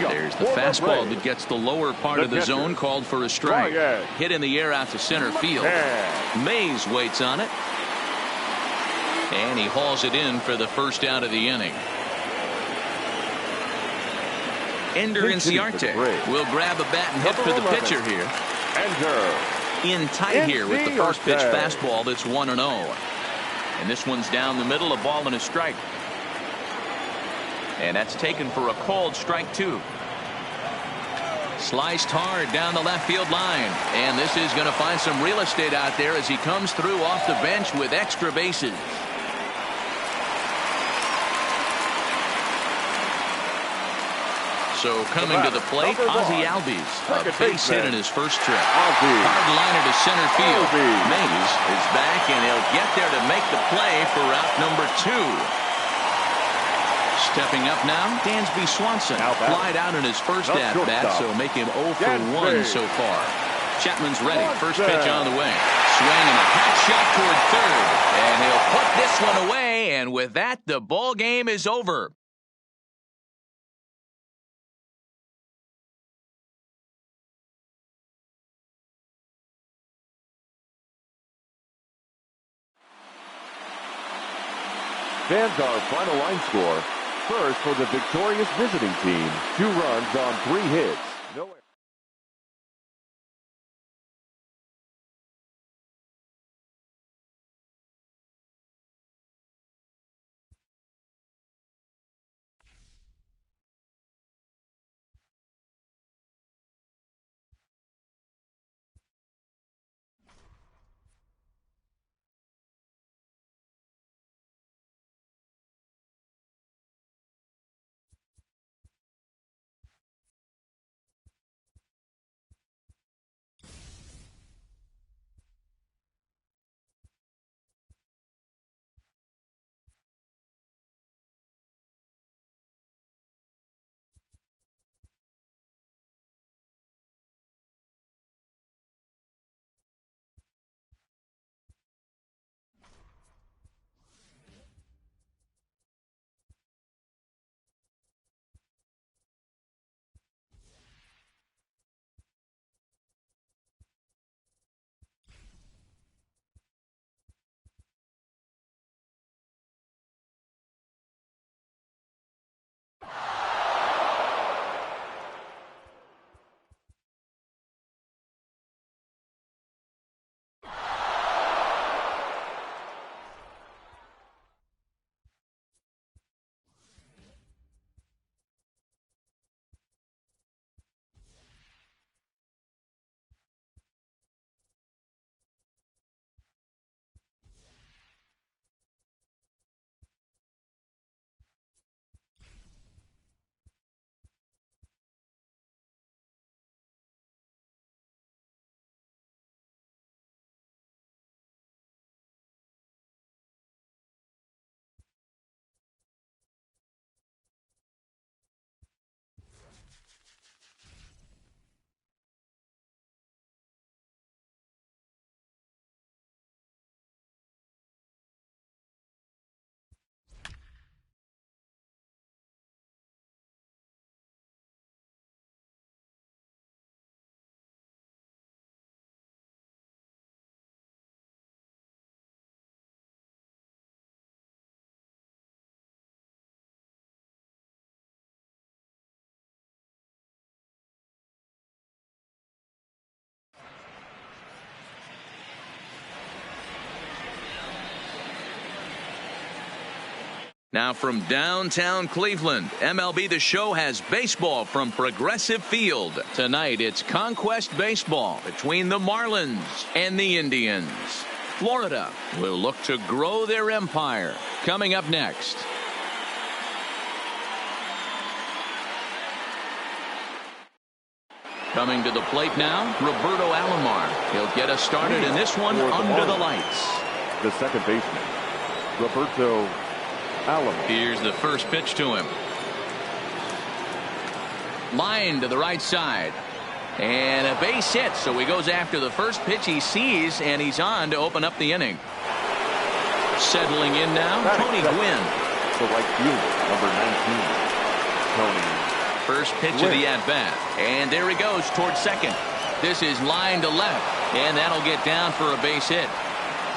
There's the fastball that gets the lower part of the zone, called for a strike. Hit in the air out to center field. Mays waits on it. And he hauls it in for the first out of the inning. Ender Inciarte will grab a bat and hit for the pitcher here. In tight here with the first pitch fastball that's 1-0. And this one's down the middle, a ball and a strike. And that's taken for a called strike 2. Sliced hard down the left field line. And this is going to find some real estate out there as he comes through off the bench with extra bases. So coming to the plate, Ozzie Albies. A base hit in his first trip. Hard liner to center field. Mays is back, and he'll get there to make the play for out number 2. Stepping up now, Dansby Swanson. Flied out in his first at-bat, so make him 0 for 1 so far. Chapman's ready. First pitch on the way. Swing and a hot shot toward third. And he'll put this one away. And with that, the ball game is over. Fans, our final line score. First for the victorious visiting team. 2 runs on 3 hits. No errors. Now from downtown Cleveland, MLB The Show has baseball from Progressive Field. Tonight it's Conquest Baseball between the Marlins and the Indians. Florida will look to grow their empire. Coming up next. Coming to the plate now, Roberto Alomar. He'll get us started in this one under the lights. The second baseman, Roberto Alomar. Here's the first pitch to him. Line to the right side. And a base hit, so he goes after the first pitch he sees, and he's on to open up the inning. Settling in now, Tony Gwynn. The right fielder, number 19, Tony. First pitch of the at-bat. And there he goes towards second. This is line to left, and that'll get down for a base hit.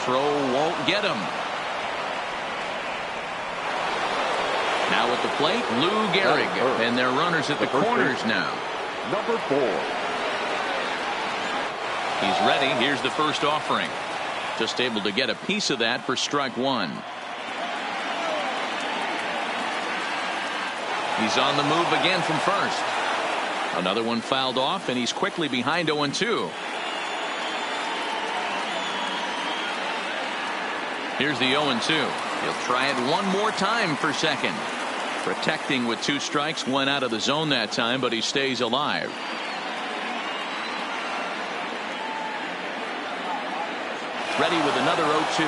Throw won't get him. Now at the plate, Lou Gehrig, and their runners at the corners now. Number 4. He's ready. Here's the first offering. Just able to get a piece of that for strike one. He's on the move again from first. Another one fouled off, and he's quickly behind 0-2. Here's the 0-2. He'll try it one more time for second. Protecting with 2 strikes, went out of the zone that time, but he stays alive. Ready with another 0-2.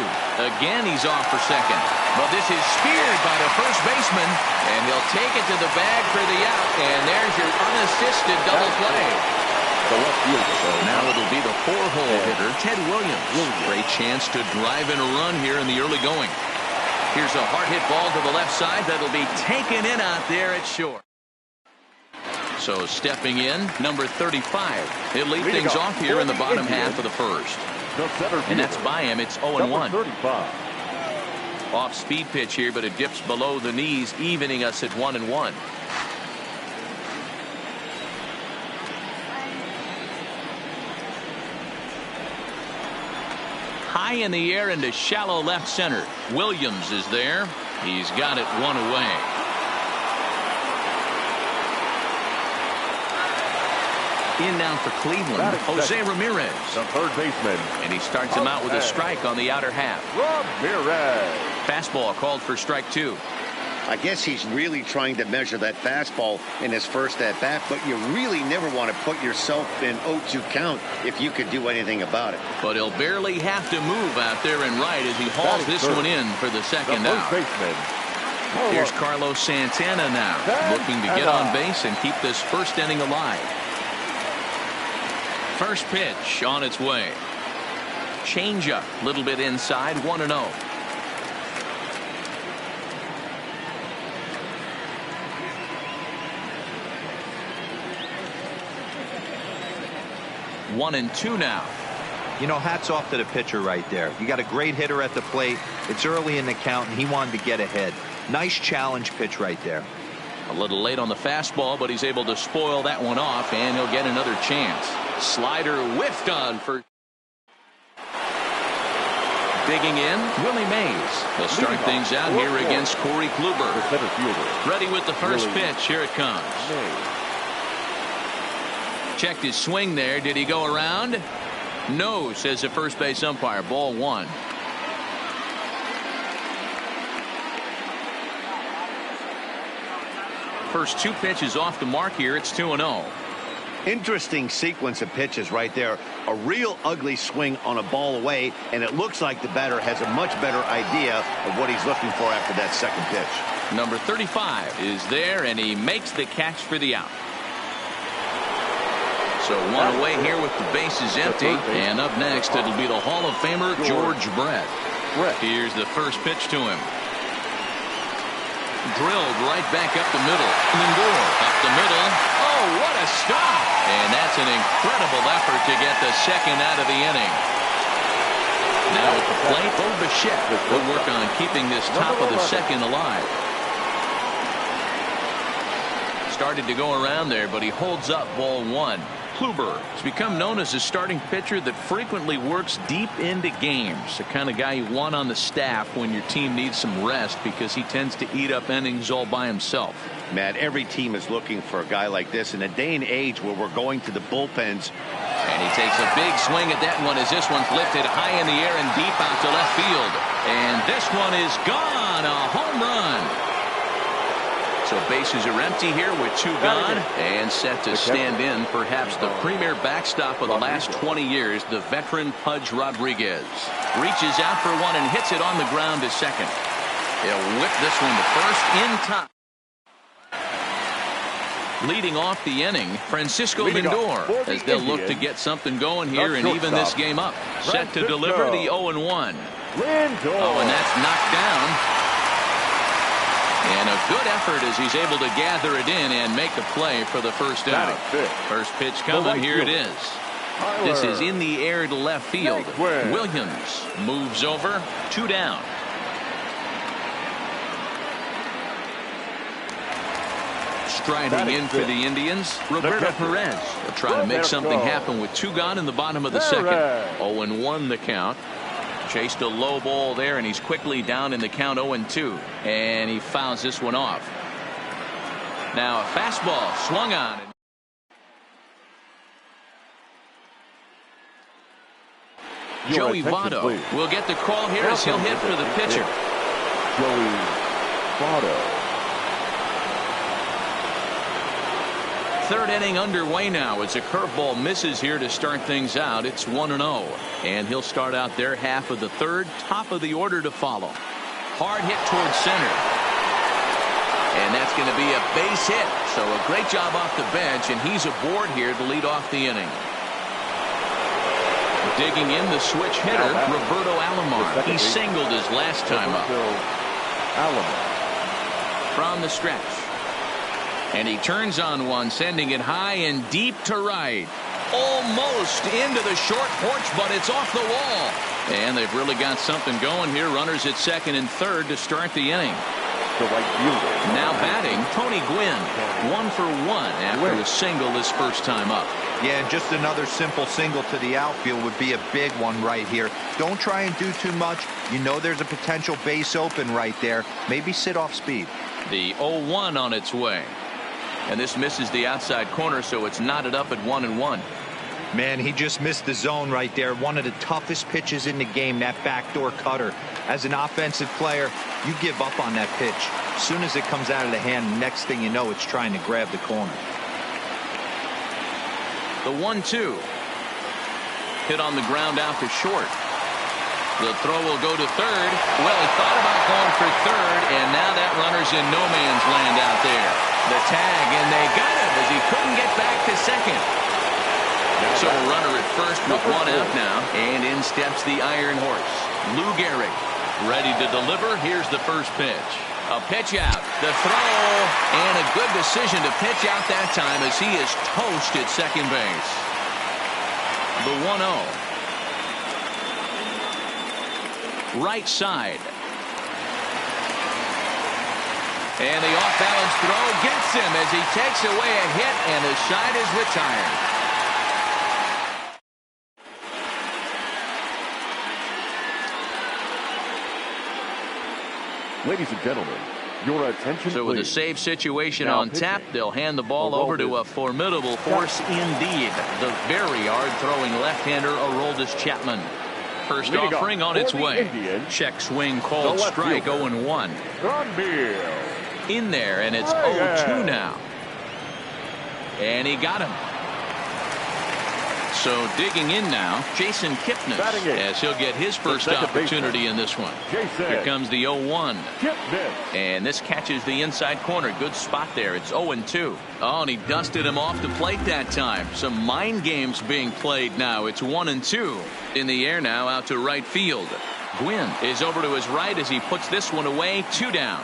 Again, he's off for second. But this is speared by the first baseman, and he'll take it to the bag for the out. And there's your unassisted double play. the left fielder. Now it'll be the 4-hole hitter, Ted Williams. Great chance to drive in a run here in the early going. Here's a hard hit ball to the left side that'll be taken in out there at short. So stepping in, number 35. He'll lead things off here in the bottom half of the first. And that's by him. It's 0-1. Off speed pitch here, but it dips below the knees, evening us at 1-1. High in the air into shallow left center. Williams is there. He's got it one away. In now for Cleveland, Jose Ramirez. The third baseman. And he starts him out with a strike on the outer half. Ramirez. Fastball called for strike 2. I guess he's really trying to measure that fastball in his first at bat, but you really never want to put yourself in 0-2 count if you could do anything about it. But he'll barely have to move out there and right as he hauls this one in for the second out. Here's Carlos Santana now, looking to get on base and keep this first inning alive. First pitch on its way. Changeup, a little bit inside, 1-0. One and two now. You know, hats off to the pitcher right there. You got a great hitter at the plate. It's early in the count, and he wanted to get ahead. Nice challenge pitch right there. A little late on the fastball, but he's able to spoil that one off, and he'll get another chance. Slider whiffed on for. Digging in, Willie Mays. He'll start things out here against Corey Kluber. Ready with the first pitch. Here it comes. Checked his swing there. Did he go around? No, says the first base umpire. Ball 1. First 2 pitches off the mark here. It's 2-0. Interesting sequence of pitches right there. A real ugly swing on a ball away, and it looks like the batter has a much better idea of what he's looking for after that second pitch. Number 35 is there, and he makes the catch for the out. So one away here with the bases empty. And up next, it'll be the Hall of Famer George Brett. Here's the first pitch to him. Drilled right back up the middle. Lindor up the middle. Oh, what a stop! And that's an incredible effort to get the second out of the inning. Now at the plate, Bo Bichette will work on keeping this top of the second alive. Started to go around there, but he holds up ball 1. Kluber has become known as a starting pitcher that frequently works deep into games. The kind of guy you want on the staff when your team needs some rest because he tends to eat up innings all by himself. Matt, every team is looking for a guy like this in a day and age where we're going to the bullpens. And he takes a big swing at that one as this one's lifted high in the air and deep out to left field. And this one is gone. A home run. So bases are empty here with 2 gone and set to stand in perhaps the premier backstop of the last 20 years, the veteran Pudge Rodriguez. Reaches out for one and hits it on the ground to second. He'll whip this one to first in time. Leading off the inning, Francisco Lindor, as they'll look to get something going here and even this game up. Set to deliver the 0-1. Oh, and that's knocked down. And a good effort as he's able to gather it in and make a play for the first out. First pitch coming. Here it is. This is in the air to left field. Williams moves over. 2 down. Striding in for the Indians, Roberto Perez. They'll try to make something happen with 2 gone in the bottom of the second. 0-1 the count. Chased a low ball there, and he's quickly down in the count 0-2. And he fouls this one off. Now a fastball swung on. Joey Votto will get the call here as he'll hit for the pitcher. Joey Votto. Third inning underway now as a curveball misses here to start things out. It's 1-0. And he'll start out their half of the third. Top of the order to follow. Hard hit towards center. And that's going to be a base hit. So a great job off the bench, and he's aboard here to lead off the inning. Digging in the switch hitter, Roberto Alomar. He singled his last time up. From the stretch. And he turns on one, sending it high and deep to right. Almost into the short porch, but it's off the wall. And they've really got something going here. Runners at second and third to start the inning. Now batting, Tony Gwynn. 1 for 1 after a single his first time up. Yeah, just another simple single to the outfield would be a big one right here. Don't try and do too much. You know there's a potential base open right there. Maybe sit off speed. The 0-1 on its way. And this misses the outside corner, so it's knotted up at 1-1. Man, he just missed the zone right there. One of the toughest pitches in the game, that backdoor cutter. As an offensive player, you give up on that pitch. As soon as it comes out of the hand, next thing you know, it's trying to grab the corner. The 1-2. Hit on the ground out to short. The throw will go to third. Well, he thought about going for third, and now that runner's in no man's land out there. The tag, and they got him as he couldn't get back to second. So a runner at first with 1 out now, and in steps the Iron Horse, Lou Gehrig. Ready to deliver. Here's the first pitch. A pitch out. The throw, and a good decision to pitch out that time as he is toast at second base. The 1-0. Right side. And the off-balance throw gets him as he takes away a hit, and the side is retired. Ladies and gentlemen, your attention, So with a save situation on tap, they'll hand the ball over to a formidable force indeed. The very hard-throwing left-hander, Aroldis Chapman. First offering on its way. Check swing called strike, 0-1. In there, and it's 0-2 now. And he got him. So digging in now, Jason Kipnis, as he'll get his first opportunity in this one. Here comes the 0-1. And this catches the inside corner. Good spot there. It's 0-2. Oh, and he dusted him off the plate that time. Some mind games being played now. It's 1-2. In the air now, out to right field. Gwynn is over to his right as he puts this one away. 2 down.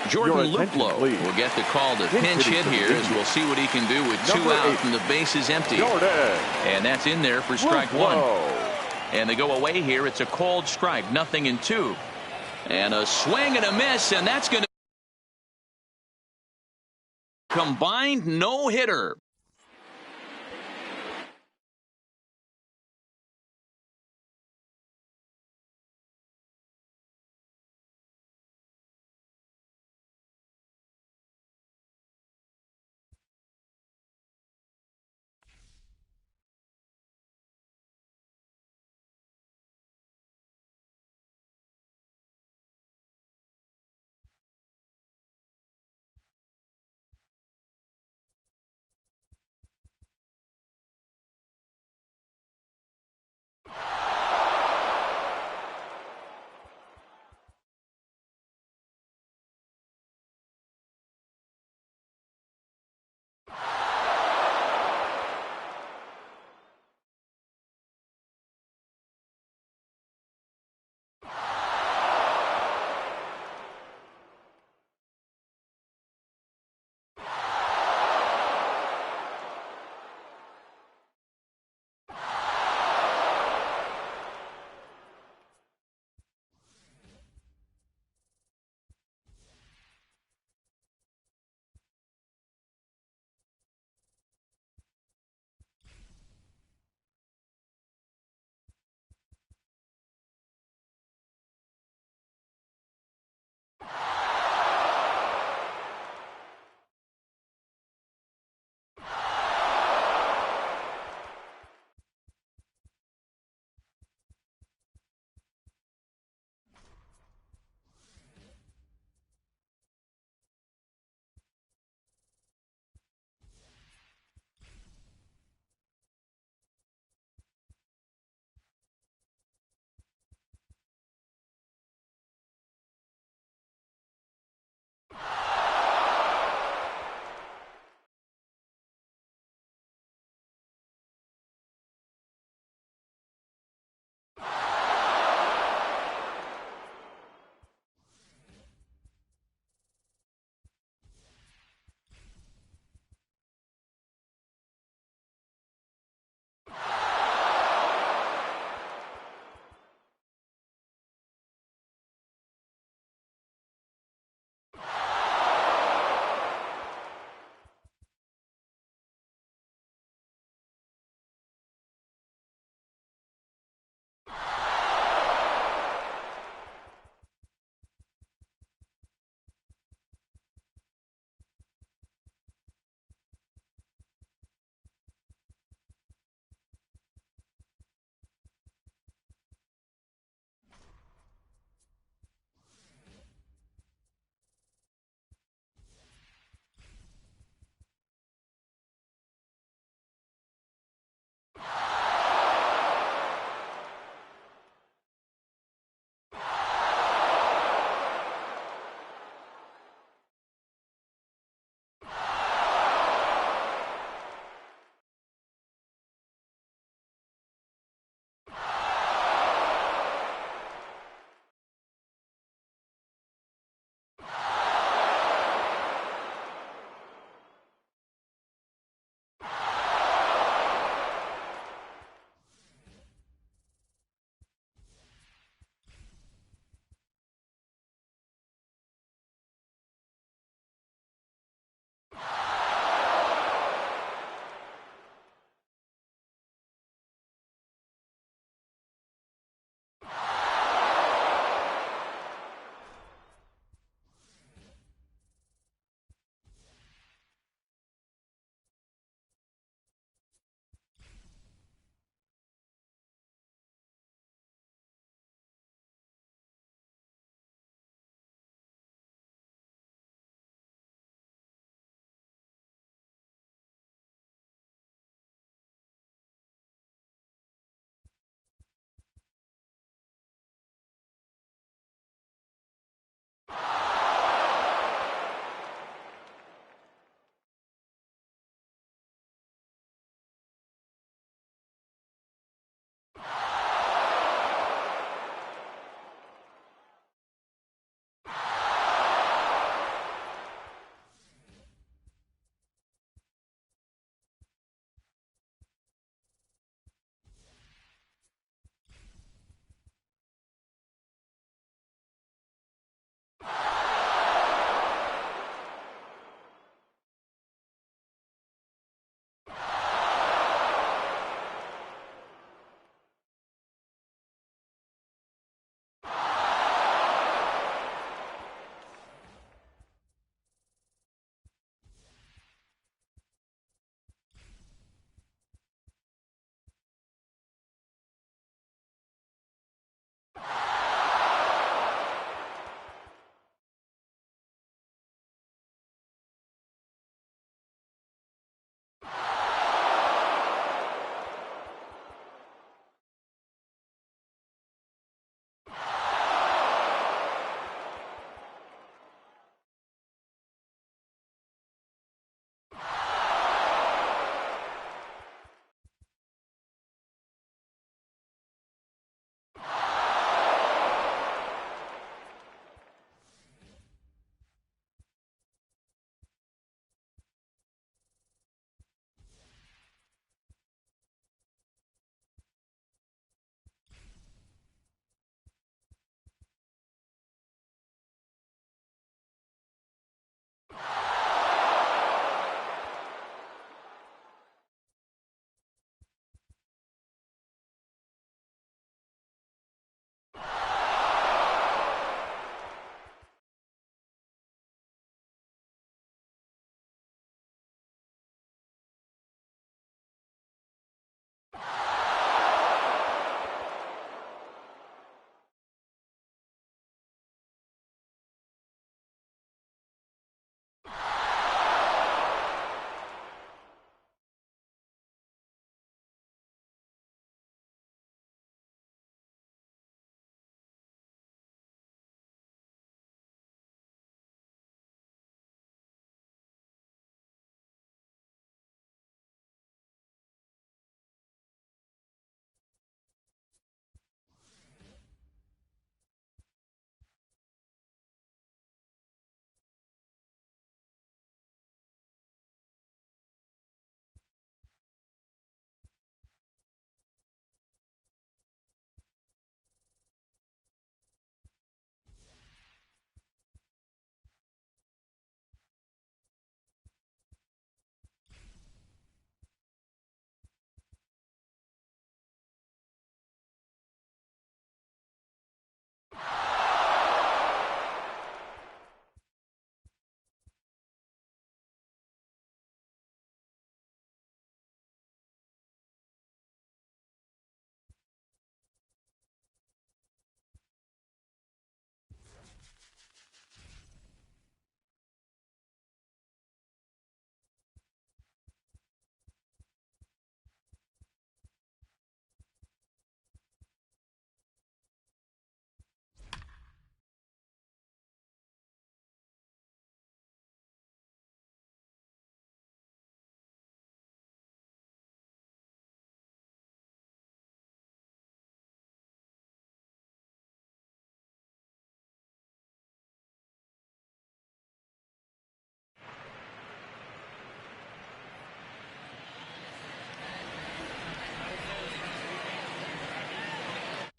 Jordan Luplow will get the call to pinch hit here as we'll see what he can do with 2 out and the base is empty. And that's in there for strike 1. And they go away here. It's a called strike, 0-2. And a swing and a miss, and that's going to combined no-hitter.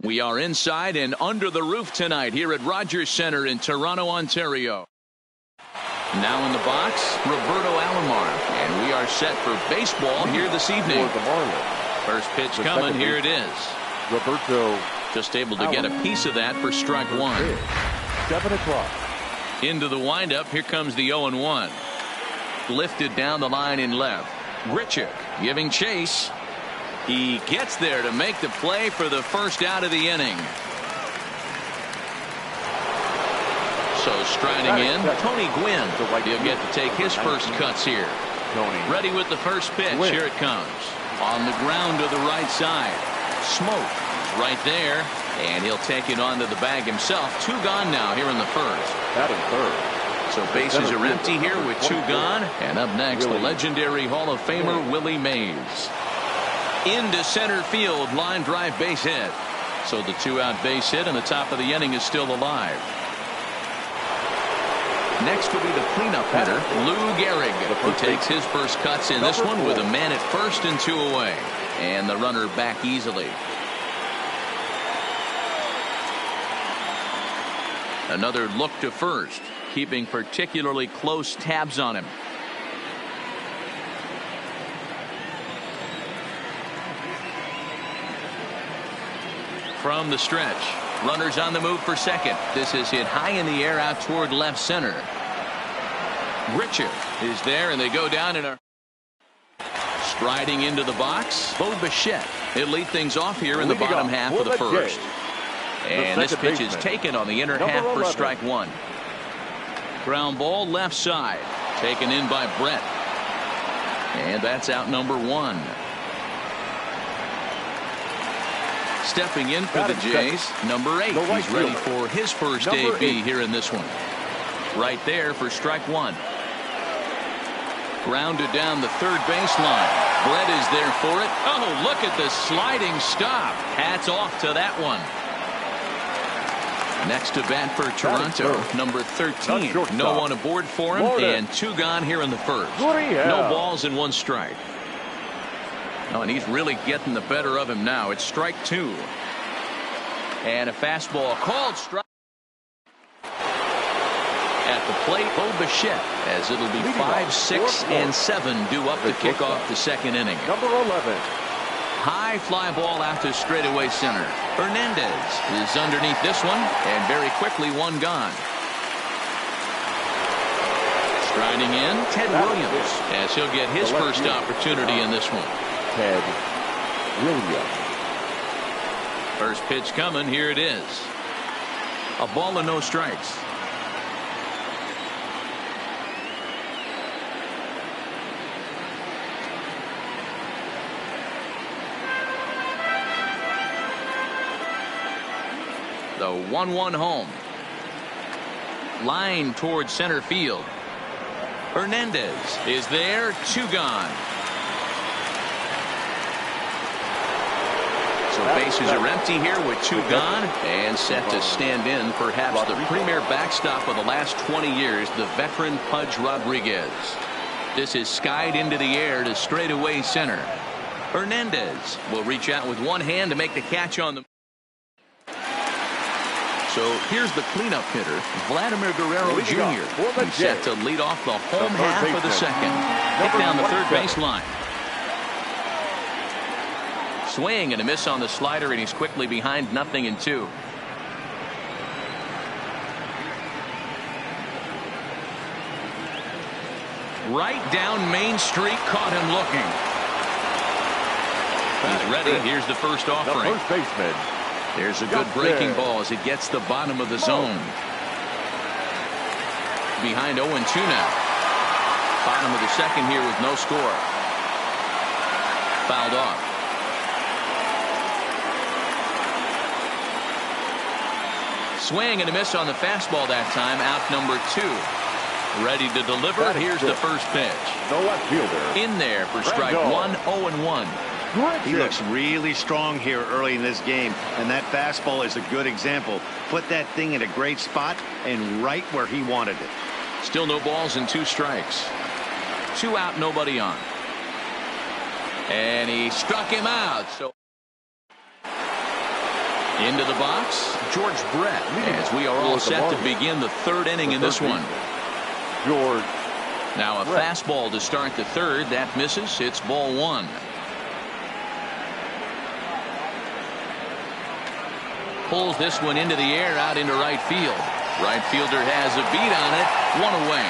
We are inside and under the roof tonight here at Rogers Centre in Toronto, Ontario. Now in the box, Roberto Alomar. And we are set for baseball here this evening. First pitch coming. Here it is. Roberto. Just able to get a piece of that for strike one. 7 o'clock. Into the windup. Here comes the 0-1. Lifted down the line in left. Grichuk giving chase. He gets there to make the play for the first out of the inning. So striding in, Tony Gwynn. He'll get to take his first cuts here. Ready with the first pitch. Here it comes. On the ground to the right side. Smoke right there. And he'll take it onto the bag himself. 2 gone now here in the first. Batting third. So bases are empty here with 2 gone. And up next, the legendary Hall of Famer Willie Mays. Into center field, line drive base hit. So the 2-out base hit and the top of the inning is still alive. Next will be the cleanup hitter, Lou Gehrig, who takes his first cuts in this one with a man at first and 2 away. And the runner back easily. Another look to first, keeping particularly close tabs on him. From the stretch, runners on the move for second. This is hit high in the air out toward left center. Grichuk is there, and they go down and are striding into the box. Bo Bichette. He'll lead things off here in the bottom half of the first. And this pitch is taken on the inner half for strike one. Ground ball left side. Taken in by Brett. And that's out number 1. Stepping in for the Jays, number 8. He's ready for his first AB here in this one. Right there for strike 1. Grounded down the third baseline. Brett is there for it. Oh, look at the sliding stop. Hats off to that one. Next to bat for Toronto, number 13. No one aboard for him, and 2 gone here in the first. No balls and 1 strike. Oh, and he's really getting the better of him now. It's strike 2. And a fastball called strike. At the plate, Bo Bichette, as it'll be 5, 6, and 7 due up to kick off the second inning. Number 11. High fly ball out to straightaway center. Hernandez is underneath this one, and very quickly 1 gone. Striding in, Ted Williams, as he'll get his first opportunity in this one. Ted Williams. First pitch coming. Here it is. A ball and no strikes. The 1-1 home. Line towards center field. Hernandez is there. 2 gone. So bases are empty here with 2 gone and set to stand in perhaps the premier backstop of the last 20 years, the veteran Pudge Rodriguez. This is skied into the air to straightaway center. Hernandez will reach out with 1 hand to make the catch on the. So here's the cleanup hitter, Vladimir Guerrero Jr. He's set to lead off the home half of the second. Hit down the third baseline. Swing and a miss on the slider, and he's quickly behind 0-2. Right down Main Street, caught him looking. He's ready. Here's the first offering. The first baseman. There's a good breaking ball as it gets the bottom of the zone. Behind 0-2 now. Bottom of the second here with no score. Fouled off. Swing and a miss on the fastball that time. Out number 2. Ready to deliver. Here's the first pitch. No left fielder. In there for strike 1, 0-1. He looks really strong here early in this game, and that fastball is a good example. Put that thing in a great spot and right where he wanted it. Still no balls and 2 strikes. 2 out, nobody on. And he struck him out. So Into the box, George Brett, as we are all set to begin the third inning in this one. George. Now a fastball to start the third. That misses. It's ball one. Pulls this one into the air out into right field. Right fielder has a beat on it. One away.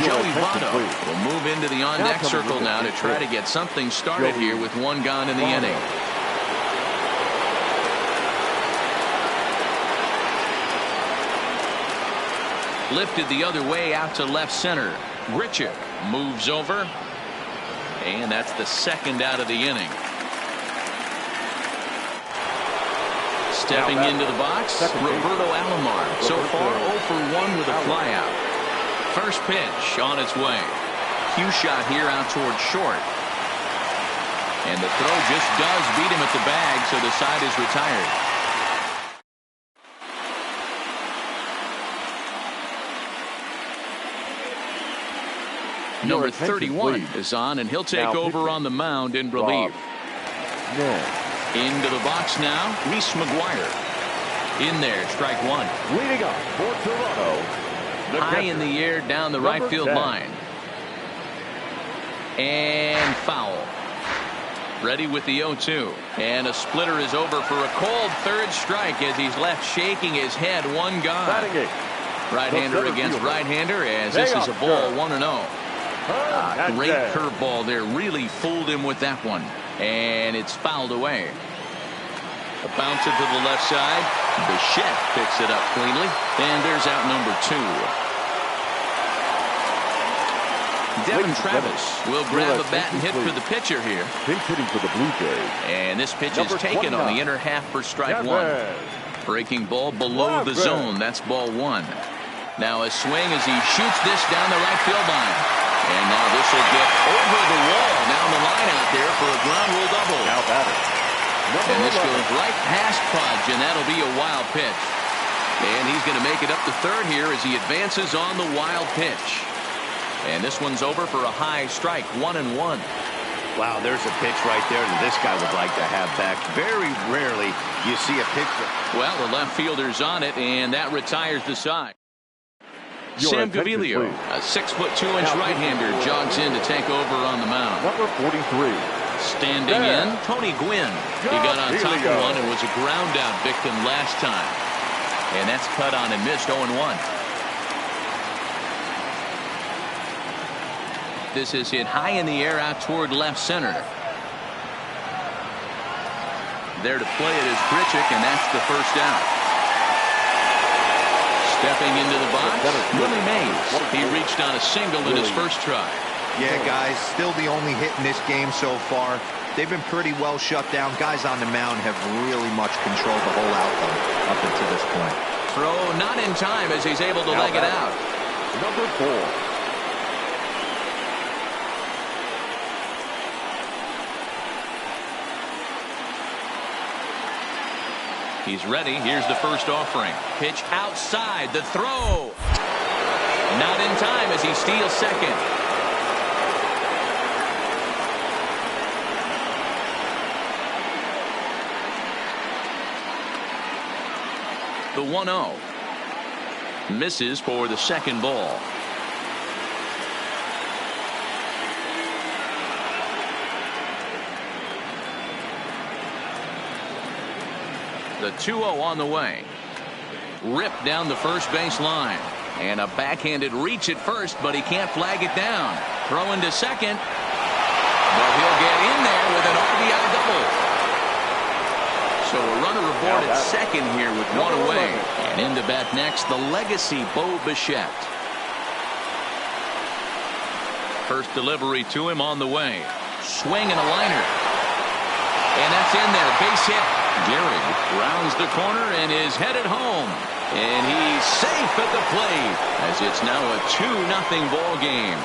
Joey Votto will move into the on-deck circle now to try to get something started here with one gone in the inning. Lifted the other way out to left center. Grichuk moves over. And that's the second out of the inning. Stepping into the box, Roberto Alomar. So far 0 for 1 with a flyout. First pitch on its way. Cue shot here out towards short. And the throw just does beat him at the bag, so the side is retired. Number 31 is on, and he'll take over on the mound in relief. Into the box now, Reese McGuire. In there, strike one. Leading up for Toronto. High in the air down the right field line. And foul. Ready with the 0-2. And a splitter is over for a cold third strike as he's left shaking his head. One gone. Right-hander against right-hander as this is a ball 1-0. Great curveball there. Really fooled him with that one. And it's fouled away. A bouncer to the left side. Bichette picks it up cleanly. And there's out number 2. Devin Travis will grab a bat and hit for the pitcher here. Pinch hitting for the Blue Jays. And this pitch is taken on the inner half for strike one. Breaking ball below the zone. That's ball one. Now a swing as he shoots this down the right field line. And now this will get over the wall down the line out there for a ground rule double. Now batter. And this goes right past Pudge, and that'll be a wild pitch. And he's going to make it up to third here as he advances on the wild pitch. And this one's over for a high strike, 1-1. Wow, there's a pitch right there that this guy would like to have back. Very rarely you see a pitch. Well, the left fielder's on it, and that retires the side. Sam Gaviglio, a 6'2" right-hander, jogs in to take over on the mound. Number 43. Standing in, Tony Gwynn. He got on top of one and was a ground-out victim last time. And that's cut on and missed, 0-1. This is hit high in the air out toward left center. There to play it is Grichuk, and that's the first out. Stepping into the box, Willie Mays. He reached on a single in his first try. Yeah, guys, still the only hit in this game so far. They've been pretty well shut down. Guys on the mound have really much controlled the whole outcome up until this point. Throw not in time as he's able to leg it out. Number 4. He's ready. Here's the first offering. Pitch outside. The throw. Not in time as he steals second. The 1-0. Misses for the second ball. The 2-0 on the way. Ripped down the first base line. And a backhanded reach at first, but he can't flag it down. Throw into second. But he'll get in there with an RBI double. So a runner aboard at second here with one away. And in to bat next, the legacy Bo Bichette. First delivery to him on the way. Swing and a liner. And that's in there. Base hit. Gehrig rounds the corner and is headed home. And he's safe at the plate as it's now a 2-0 ball game.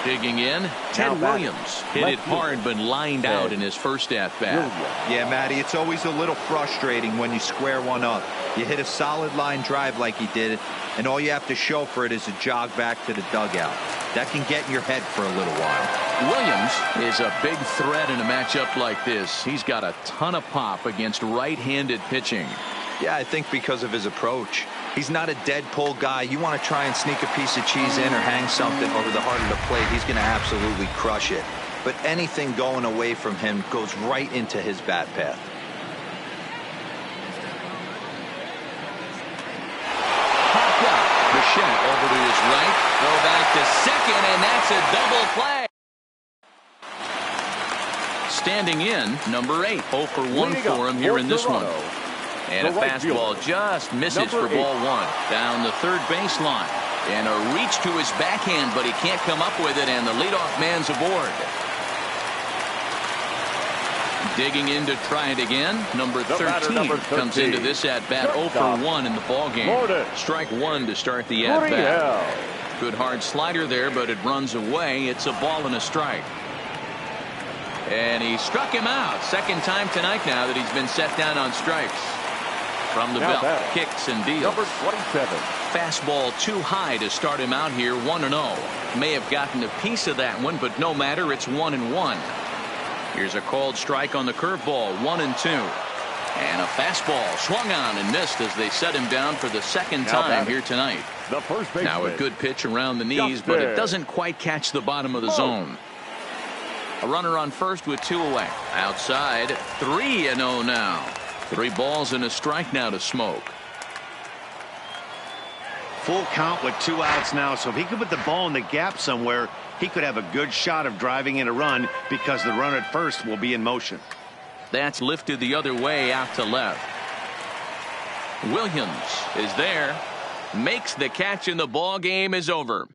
Digging in, Ted Williams hit it hard but lined out in his first at-bat. Yeah, Matty, it's always a little frustrating when you square one up. You hit a solid line drive like he did, and all you have to show for it is a jog back to the dugout. That can get in your head for a little while. Williams is a big threat in a matchup like this. He's got a ton of pop against right-handed pitching. Yeah, I think because of his approach. He's not a dead pull guy. You want to try and sneak a piece of cheese in or hang something over the heart of the plate, he's going to absolutely crush it. But anything going away from him goes right into his bat path. Popped up. Bichette over to his right. Throw back to second, and that's a double play. Standing in, number 8. 0 for 1 for him here in this one. And a fastball just misses for ball 1. Down the third baseline. And a reach to his backhand, but he can't come up with it, and the leadoff man's aboard. Digging in to try it again. Number 13 comes into this at-bat 0 for 1 in the ballgame. Strike 1 to start the at-bat. Good hard slider there, but it runs away. It's a ball and a strike. And he struck him out. Second time tonight now that he's been set down on strikes. From the belt, kicks and deals. Number 27. Fastball too high to start him out here, 1-0. May have gotten a piece of that one, but no matter, it's 1-1. Here's a called strike on the curveball, 1-2. And a fastball swung on and missed as they set him down for the second time here tonight. The first baseman. Now a good pitch around the knees, but it doesn't quite catch the bottom of the zone. A runner on first with 2 away. Outside, 3-0 now. 3 balls and a strike now to Smoke. Full count with 2 outs now, so if he could put the ball in the gap somewhere, he could have a good shot of driving in a run because the runner at first will be in motion. That's lifted the other way out to left. Williams is there, makes the catch, and the ball game is over.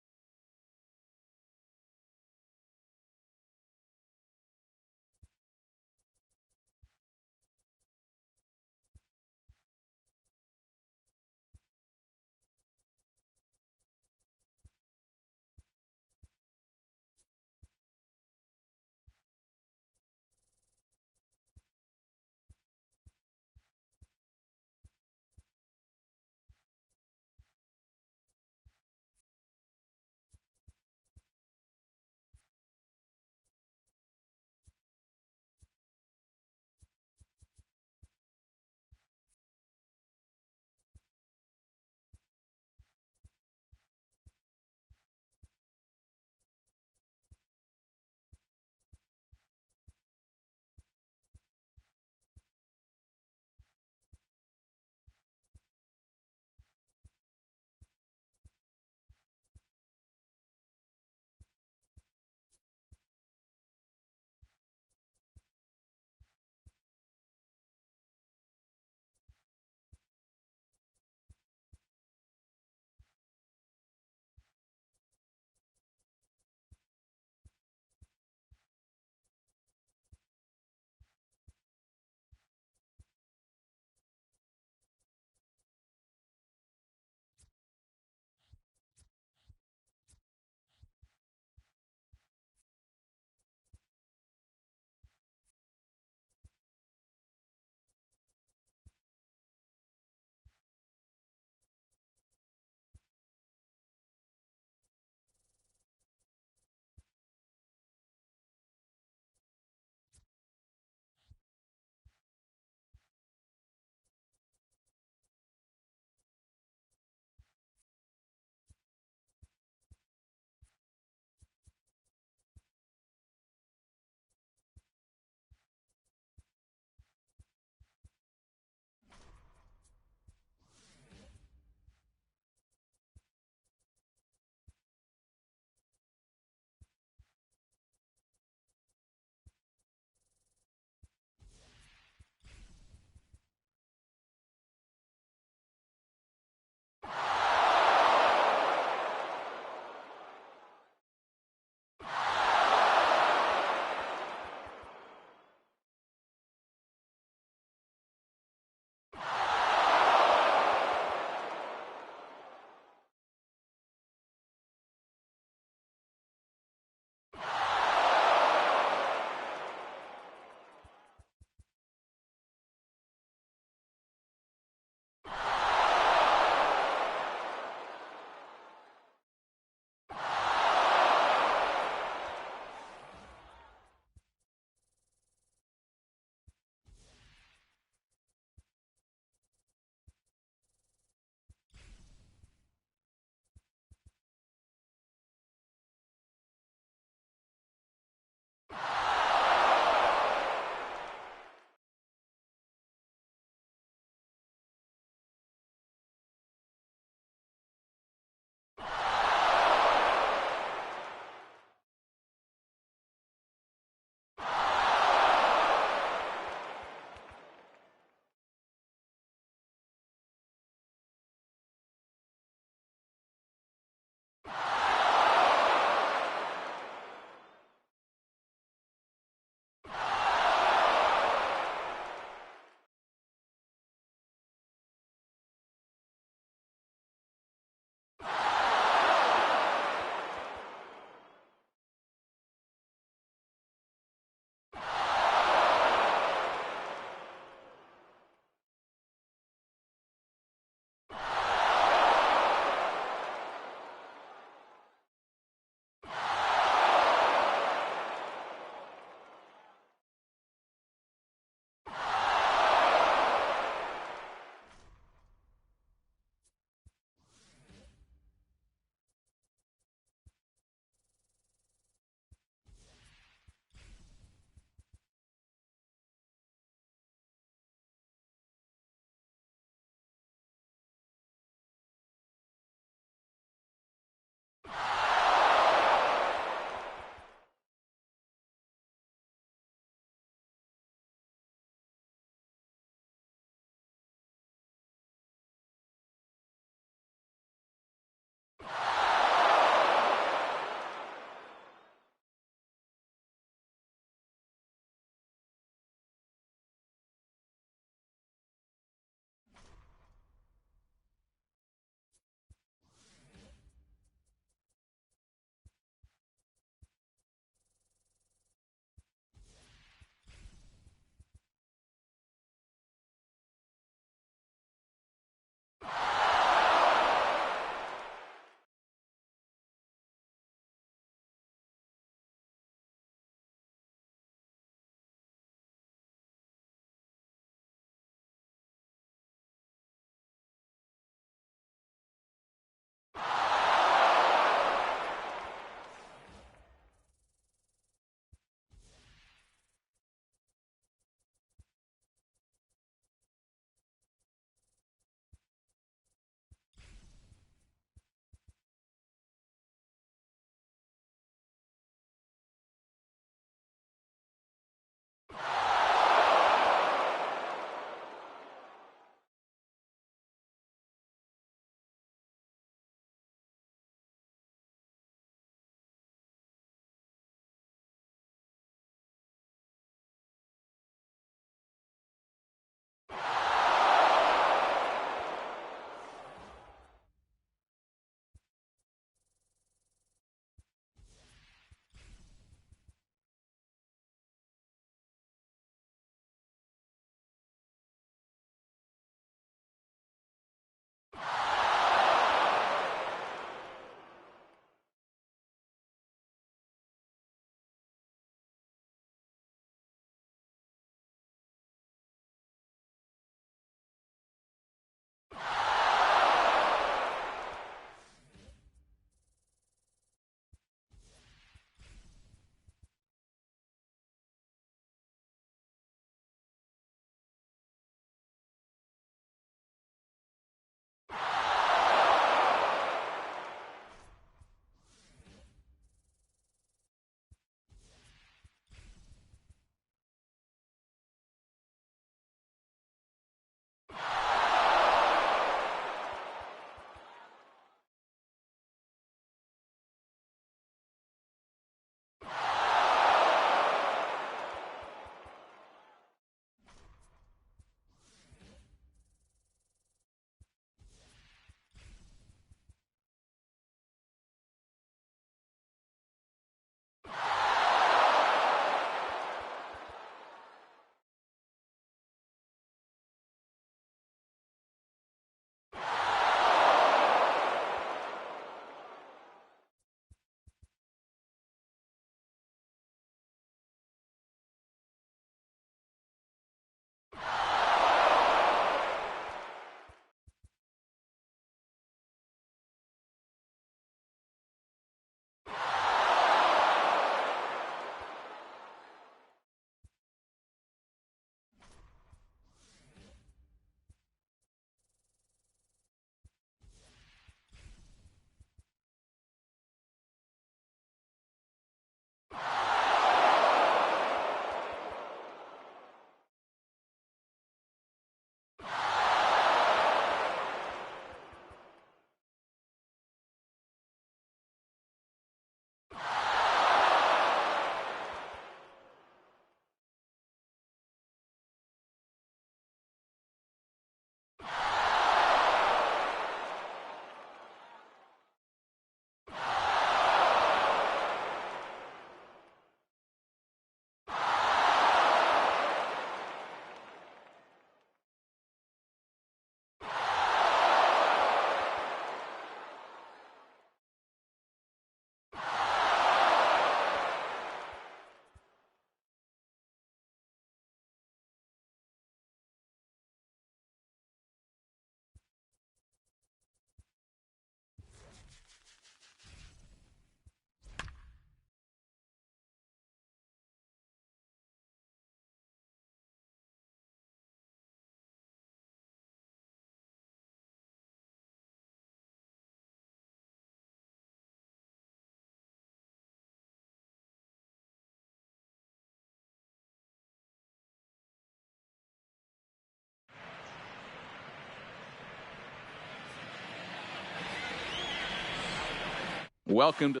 Welcome to.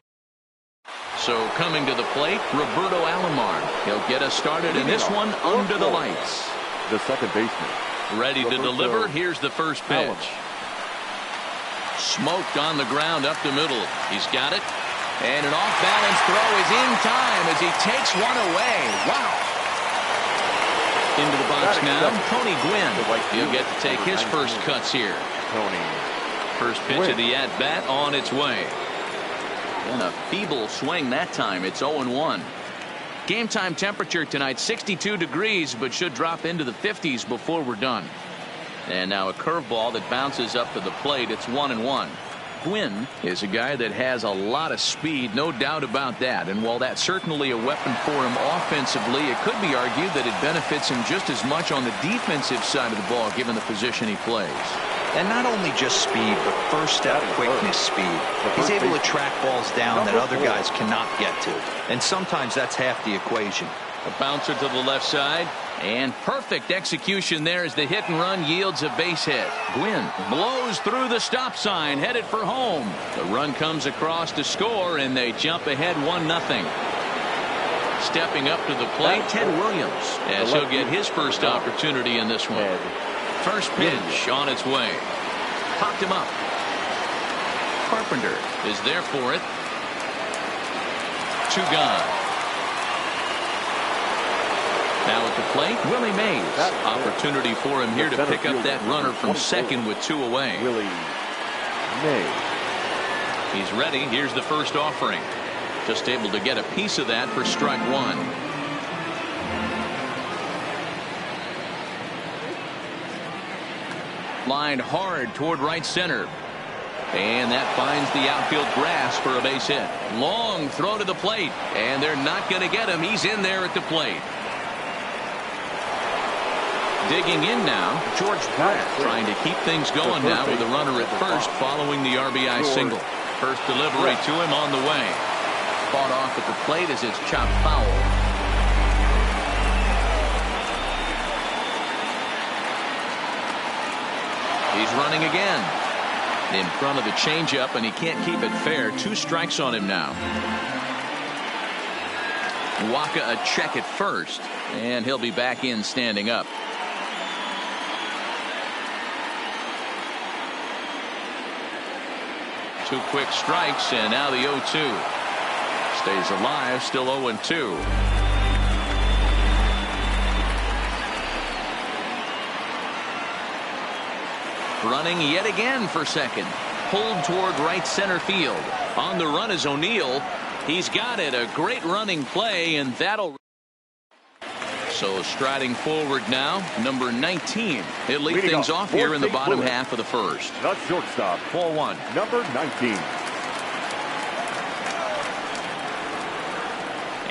So coming to the plate, Roberto Alomar. He'll get us started in this one under the lights. The second baseman. Ready to deliver. Here's the first pitch. Smoked on the ground up the middle. He's got it. And an off-balance throw is in time as he takes one away. Wow. Into the box now, Tony Gwynn. He'll get to take his first cuts here. First pitch of the at-bat on its way. And a feeble swing that time. It's 0-1. Game time temperature tonight 62 degrees, but should drop into the 50s before we're done. And now a curveball that bounces up to the plate. It's 1-1. Gwynn is a guy that has a lot of speed, no doubt about that. And while that's certainly a weapon for him offensively, it could be argued that it benefits him just as much on the defensive side of the ball, given the position he plays. And not only just speed, but first step quickness speed. He's able to track balls down that other guys cannot get to. And sometimes that's half the equation. A bouncer to the left side. And perfect execution there as the hit and run yields a base hit. Gwynn blows through the stop sign, headed for home. The run comes across to score, and they jump ahead 1-0. Stepping up to the plate, Ted Williams, as he'll get his first opportunity in this one. First pitch on its way. Popped him up. Carpenter is there for it. 2 gone. Now at the plate, Willie Mays. Opportunity for him here to pick up that runner from second with 2 away. Willie Mays. He's ready. Here's the first offering. Just able to get a piece of that for strike 1. Lined hard toward right center. And that finds the outfield grass for a base hit. Long throw to the plate. And they're not going to get him. He's in there at the plate. Digging in now, George Brett, trying to keep things going now with a runner at first following the RBI single. First delivery to him on the way. Fought off at the plate as it's chopped foul. He's running again. In front of the changeup, and he can't keep it fair. 2 strikes on him now. Waka a check at first, and he'll be back in standing up. 2 quick strikes, and now the 0-2. Stays alive, still 0-2. Running yet again for second. Pulled toward right center field. On the run is O'Neill. He's got it. A great running play, and that'll. So striding forward now, number 19. He'll lead things off here in the bottom half of the first. The shortstop, 4-1, number 19.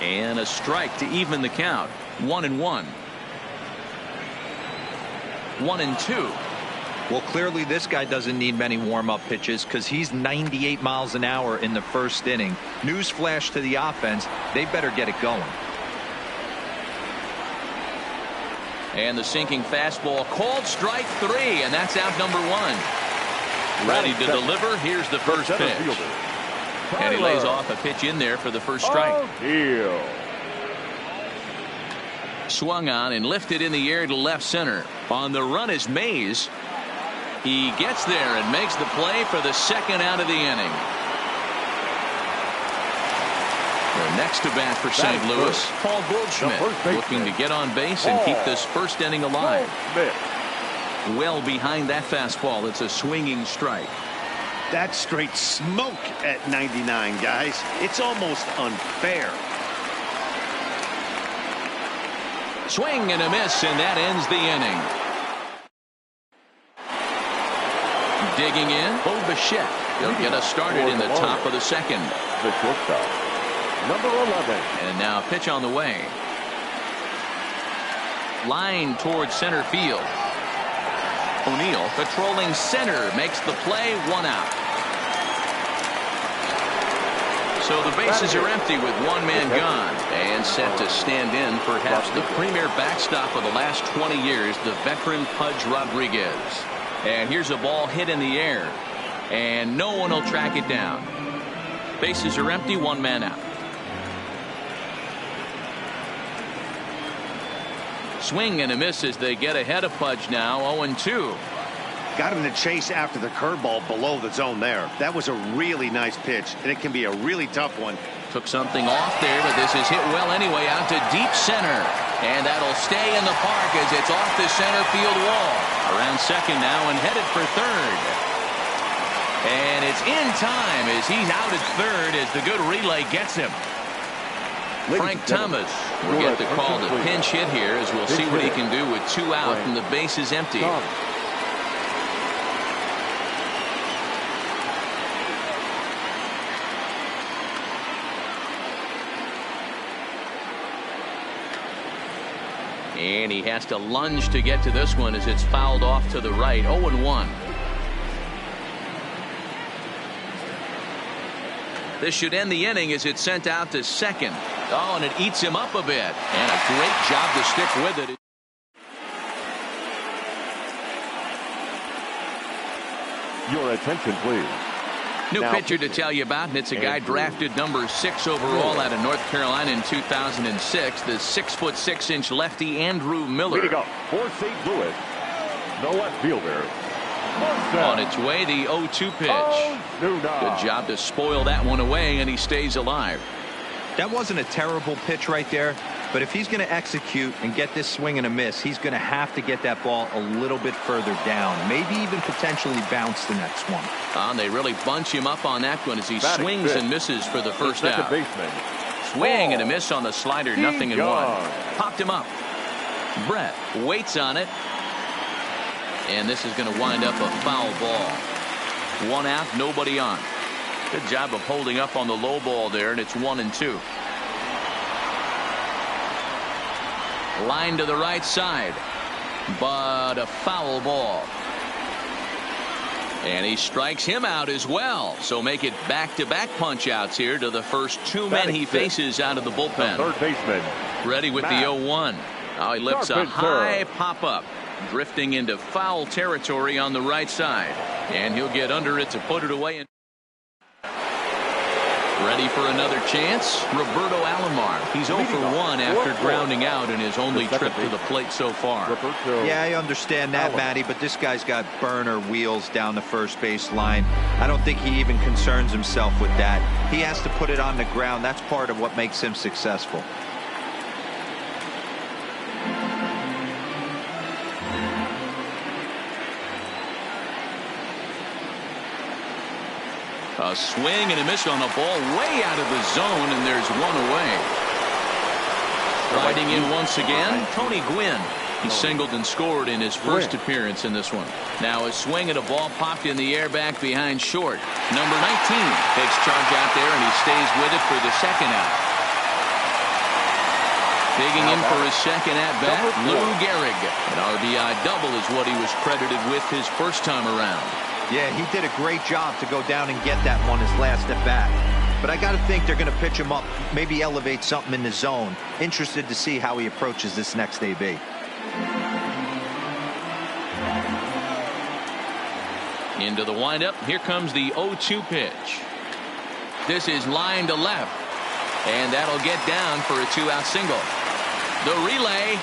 And a strike to even the count. 1-1. 1-2. Well, clearly this guy doesn't need many warm-up pitches because he's 98 miles an hour in the first inning. Newsflash to the offense, they better get it going. And the sinking fastball called strike 3, and that's out number 1. Ready to deliver. Here's the first pitch. And he lays off a pitch in there for the first strike. Swung on and lifted in the air to left center. On the run is Mays. He gets there and makes the play for the second out of the inning. The next to bat for St. Louis, Paul Goldschmidt, looking to get on base and keep this first inning alive. Well behind that fastball. It's a swinging strike. That's straight smoke at 99, guys. It's almost unfair. Swing and a miss, and that ends the inning. Digging in, Bo Bichette. He'll get us started in the top of the second. The shortstop, number 11. And now a pitch on the way. Line towards center field. O'Neill patrolling center, makes the play, 1 out. So the bases are empty with 1 man gone and set to stand in perhaps the premier backstop of the last 20 years, the veteran Pudge Rodriguez. And here's a ball hit in the air, and no one will track it down. Bases are empty, one man out. Swing and a miss as they get ahead of Pudge now, 0-2. Got him to chase after the curveball below the zone there. That was a really nice pitch, and it can be a really tough one. Took something off there, but this is hit well anyway out to deep center. And that'll stay in the park as it's off the center field wall. Around second now and headed for third. And it's in time as he's out at third as the good relay gets him. Frank Thomas will get the call to pinch hit here as we'll see what he can do with 2 out and the bases empty. And he has to lunge to get to this one as it's fouled off to the right. 0-1. This should end the inning as it's sent out to second. Oh, and it eats him up a bit. And a great job to stick with it. Your attention, please. New pitcher to tell you about, and it's a guy drafted number 6 overall out of North Carolina in 2006. The 6'6" lefty Andrew Miller. Way to go for St. Louis. The left fielder. On its way, the 0-2 pitch. Good job to spoil that one away, and he stays alive. That wasn't a terrible pitch right there, but if he's going to execute and get this swing and a miss, he's going to have to get that ball a little bit further down, maybe even potentially bounce the next one. And they really bunch him up on that one as he swings and misses for the first out. Baseman. Swing and a miss on the slider, nothing in one. Popped him up. Brett waits on it. And this is going to wind up a foul ball. 1 out, nobody on. Good job of holding up on the low ball there, and it's 1-2. Line to the right side, but a foul ball. And he strikes him out as well. So make it back-to-back punch-outs here to the first 2 men he faces out of the bullpen. Third baseman. Ready with the 0-1. Now he lifts a high pop-up, drifting into foul territory on the right side. And he'll get under it to put it away. Ready for another chance? Roberto Alomar. He's 0 for 1 after grounding out in his only trip to the plate so far. Yeah, I understand that, Matty, but this guy's got burner wheels down the first base line. I don't think he even concerns himself with that. He has to put it on the ground. That's part of what makes him successful. A swing and a miss on a ball way out of the zone, and there's 1 away. Riding in once again, Tony Gwynn. He singled and scored in his first appearance in this one. Now a swing and a ball popped in the air back behind short. Number 19 takes charge out there, and he stays with it for the second out. Digging in for his second at-bat, Lou Gehrig. An RBI double is what he was credited with his first time around. Yeah, he did a great job to go down and get that one his last at bat. But I got to think they're going to pitch him up, maybe elevate something in the zone. Interested to see how he approaches this next AB. Into the windup. Here comes the 0-2 pitch. This is line to left. And that'll get down for a 2-out single. The relay.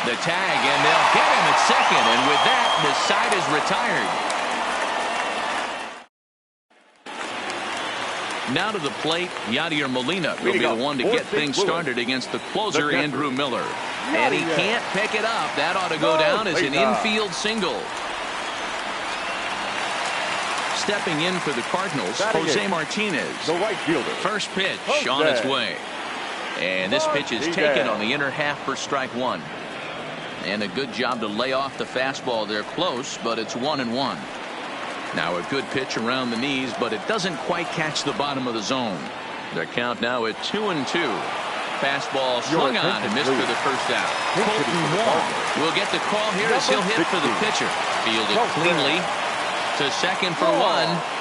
The tag, and they'll get him at second, and with that, the side is retired. Now to the plate, Yadier Molina will be the one to get things started against the closer, Andrew Miller. And he can't pick it up. That ought to go down as an infield single. Stepping in for the Cardinals, Jose Martinez. The right fielder. First pitch on its way. And this pitch is taken on the inner half for strike 1. And a good job to lay off the fastball there close, but it's 1-1. Now a good pitch around the knees, but it doesn't quite catch the bottom of the zone. Their count now at 2-2. Fastball swung on and missed for the first out. Colton Wong will get the call here as he'll hit for the pitcher. Fielded cleanly to second for 1.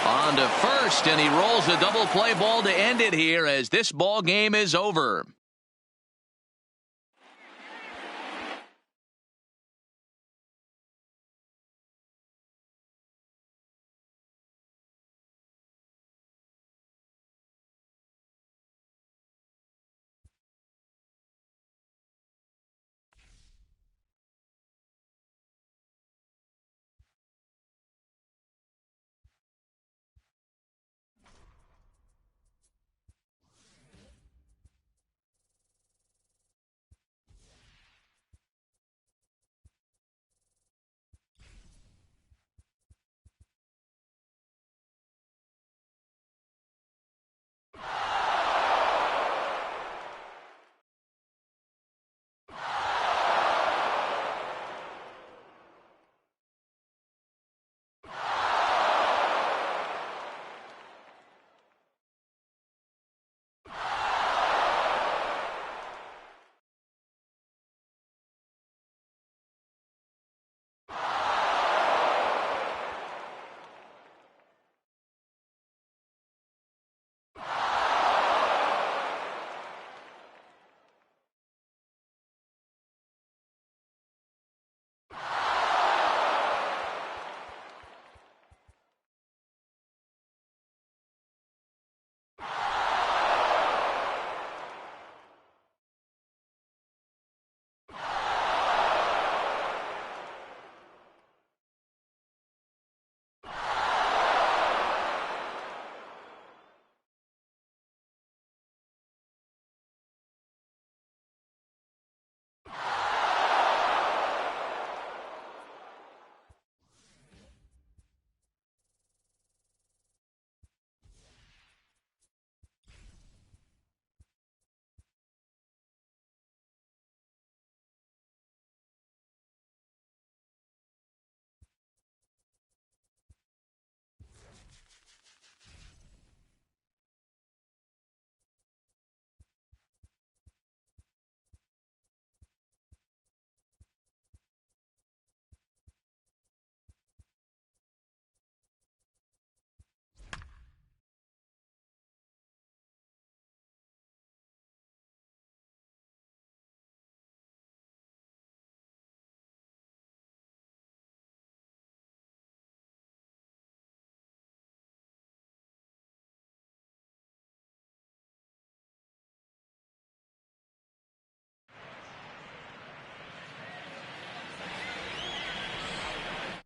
On to first, and he rolls a double play ball to end it here as this ball game is over.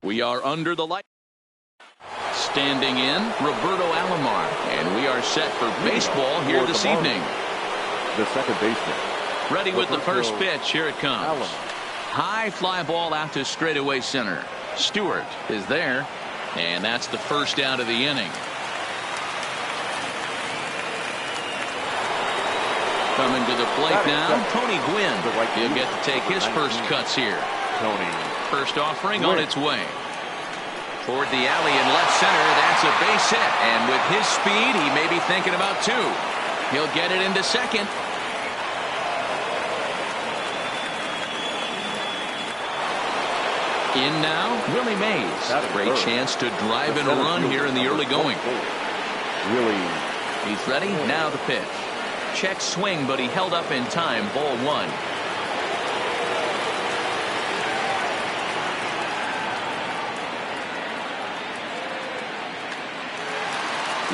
We are under the light. Standing in, Roberto Alomar. And we are set for baseball here this evening. The second baseman. Ready with the first pitch. Here it comes. High fly ball out to straightaway center. Stewart is there. And that's the first out of the inning. Coming to the plate now, Tony Gwynn. He'll get to take his first cuts here. First offering on its way. Toward the alley in left center, that's a base hit. And with his speed, he may be thinking about two. He'll get it into second. In now, Willie Mays. Great chance to drive in a run here in the early going. He's ready. Now the pitch. Check swing, but he held up in time. Ball one.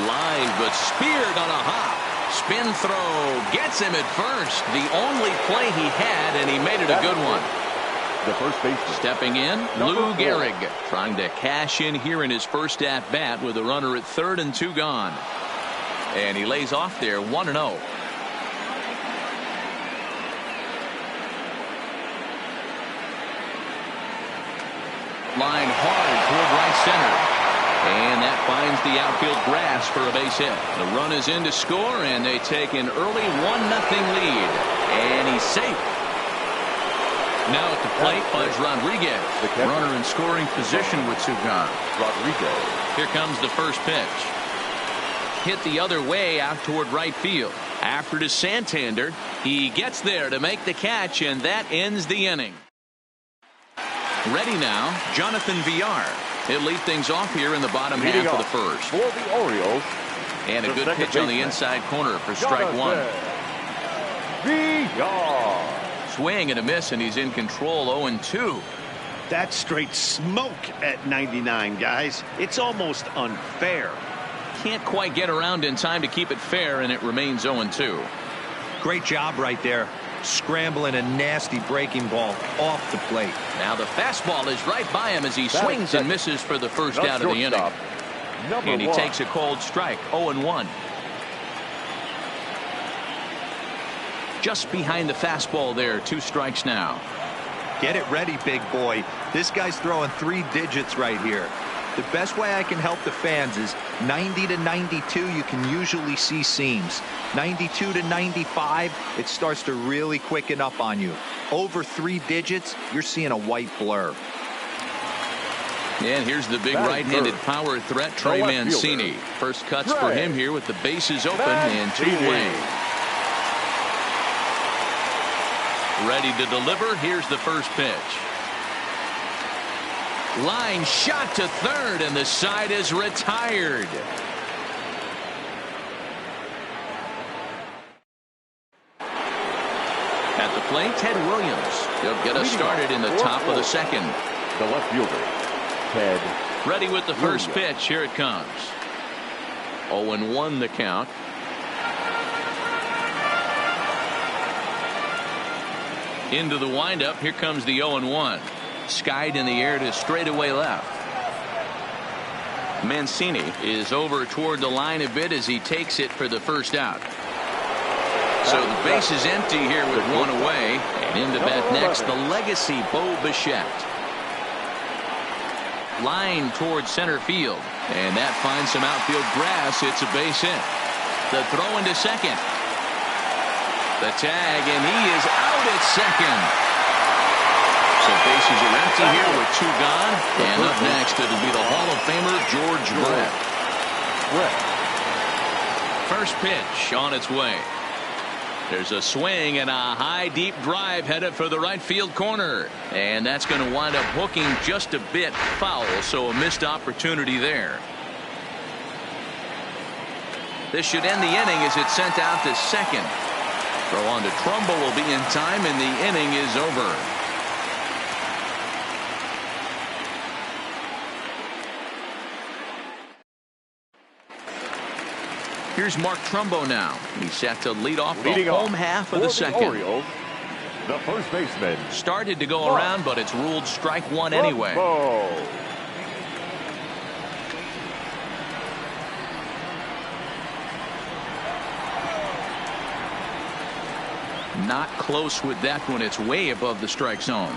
Line, but speared on a hop. Spin throw. Gets him at first. The only play he had, and he made it a good one. The first baseman. Stepping in, Lou Gehrig. Trying to cash in here in his first at-bat with a runner at third and two gone. And he lays off there 1-0. Line hard toward right center. And that finds the outfield grass for a base hit. The run is in to score, and they take an early 1-0 lead. And he's safe. Now at the plate, Buzz Rodriguez. Runner in scoring position with two gone. Rodriguez. Here comes the first pitch. Hit the other way out toward right field. After to Santander. He gets there to make the catch, and that ends the inning. Ready now, Jonathan Villar. He'll lead things off here in the bottom half of the first. For the Orioles. And a good pitch on the inside corner for strike one. Villar. Swing and a miss, and he's in control. 0-2. That's straight smoke at 99, guys. It's almost unfair. Can't quite get around in time to keep it fair, and it remains 0-2. Great job right there. Scrambling a nasty breaking ball off the plate. Now the fastball is right by him as he swings and misses for the first out of the inning. And he takes a cold strike. 0-1. Just behind the fastball there. 2 strikes now. Get it ready, big boy. This guy's throwing 3 digits right here. The best way I can help the fans is 90 to 92, you can usually see seams. 92 to 95, it starts to really quicken up on you. Over 3 digits, you're seeing a white blur. And here's the big right-handed power threat, Trey Mancini. First cuts for him here with the bases open and 2 away. Ready to deliver. Here's the first pitch. Line shot to third, and the side is retired. At the plate, Ted Williams. He'll get us started in the top of the second. The left fielder, Ted. Ready with the first pitch. Here it comes. 0-1 the count. Into the windup. Here comes the 0-1. Skied in the air to straightaway left. Mancini is over toward the line a bit as he takes it for the first out. So the base is empty here with 1 away. And into bat next, the legacy Bo Bichette. Line towards center field. And that finds some outfield grass. It's a base hit. The throw into second. The tag, and he is out at second. So bases are empty here with 2 gone. And up next, it'll be the Hall of Famer, George Brett. First pitch on its way. There's a swing and a high, deep drive headed for the right field corner. And that's going to wind up hooking just a bit foul, so a missed opportunity there. This should end the inning as it's sent out to second. Throw on to Trumbo will be in time, and the inning is over. Here's Mark Trumbo now. He's set to lead off the home half of the second. Orioles, the first baseman. Started to go around, but it's ruled strike 1 anyway. Not close with that one. It's way above the strike zone.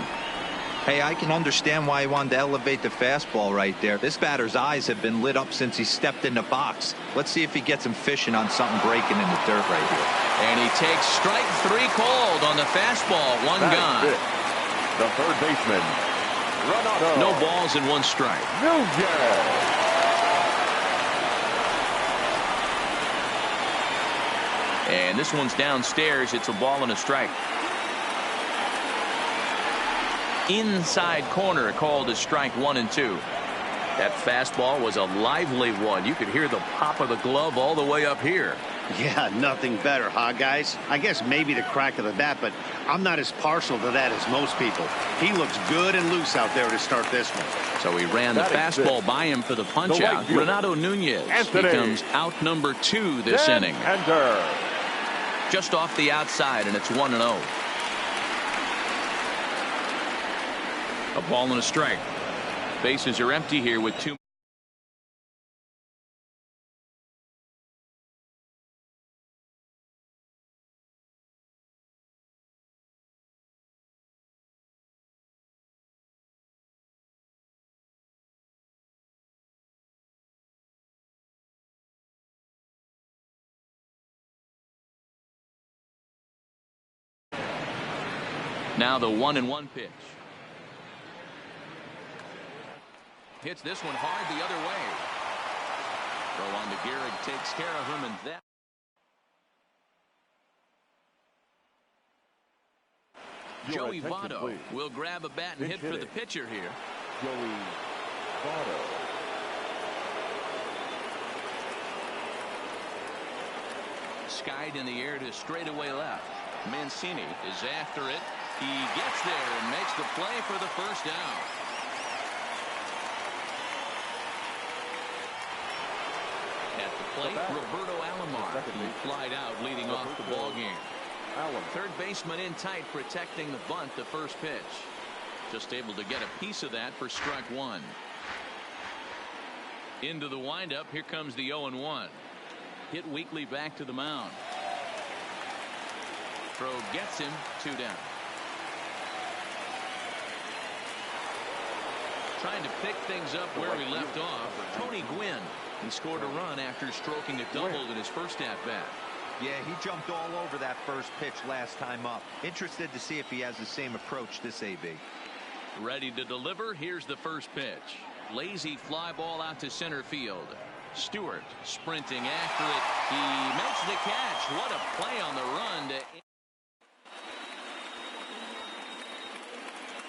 Hey, I can understand why he wanted to elevate the fastball right there. This batter's eyes have been lit up since he stepped in the box. Let's see if he gets him fishing on something breaking in the dirt right here. And he takes strike 3 called on the fastball. One gone. The third baseman, Renato. No balls and 1 strike. And this one's downstairs. It's a ball and a strike. Inside corner called as strike 1 and 2. That fastball was a lively one. You could hear the pop of the glove all the way up here. Yeah, nothing better, huh, guys? I guess maybe the crack of the bat, but I'm not as partial to that as most people. He looks good and loose out there to start this one. So he ran the fastball by him for the punch out. Renato Nunez becomes out number 2 this inning. Just off the outside, and it's 1-0. A ball and a strike. Bases are empty here with 2. Now the 1-1 pitch. Hits this one hard the other way. Throw on to Gehrig, takes care of him, and that. Joey Votto will grab a bat and hit for the pitcher here. Joey Votto. Skied in the air to straightaway left. Mancini is after it. He gets there and makes the play for the first down. At the plate, Roberto Alomar. He flied out, leading off the ball game. Third baseman in tight, protecting the bunt, the first pitch. Just able to get a piece of that for strike 1. Into the windup, here comes the 0-1. Hit weakly back to the mound. Throw gets him, 2 down. Trying to pick things up where we left off. Tony Gwynn. He scored a run after stroking a double in his first at-bat. Yeah, he jumped all over that first pitch last time up. Interested to see if he has the same approach this AB. Ready to deliver. Here's the first pitch. Lazy fly ball out to center field. Stewart sprinting after it. He makes the catch. What a play on the run to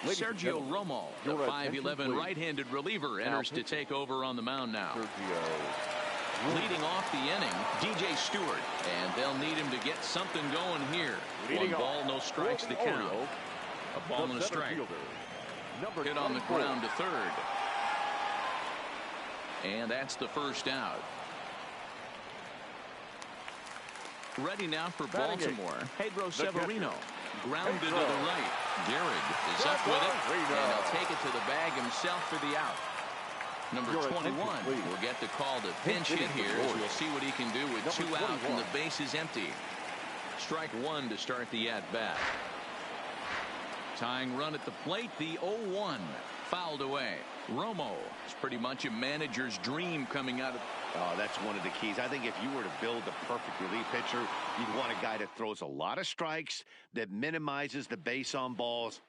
Sergio Romo, the 5'11" right-handed reliever, enters to take over on the mound now. Leading off the inning, DJ Stewart, and they'll need him to get something going here. 1 ball, no strikes to count. A ball and a strike. Hit on the ground to third. And that's the first out. Ready now for Baltimore, Pedro Severino. Grounded to the right. Gehrig is up with it, and he'll take it to the bag himself for the out. Number 21 will get the call to pinch hit here, as we'll see what he can do with 2 out and the base is empty. Strike 1 to start the at-bat. Tying run at the plate, the 0-1. Fouled away. Romo is pretty much a manager's dream coming out of. Oh, that's one of the keys. I think if you were to build the perfect relief pitcher, you'd want a guy that throws a lot of strikes, that minimizes the base on balls,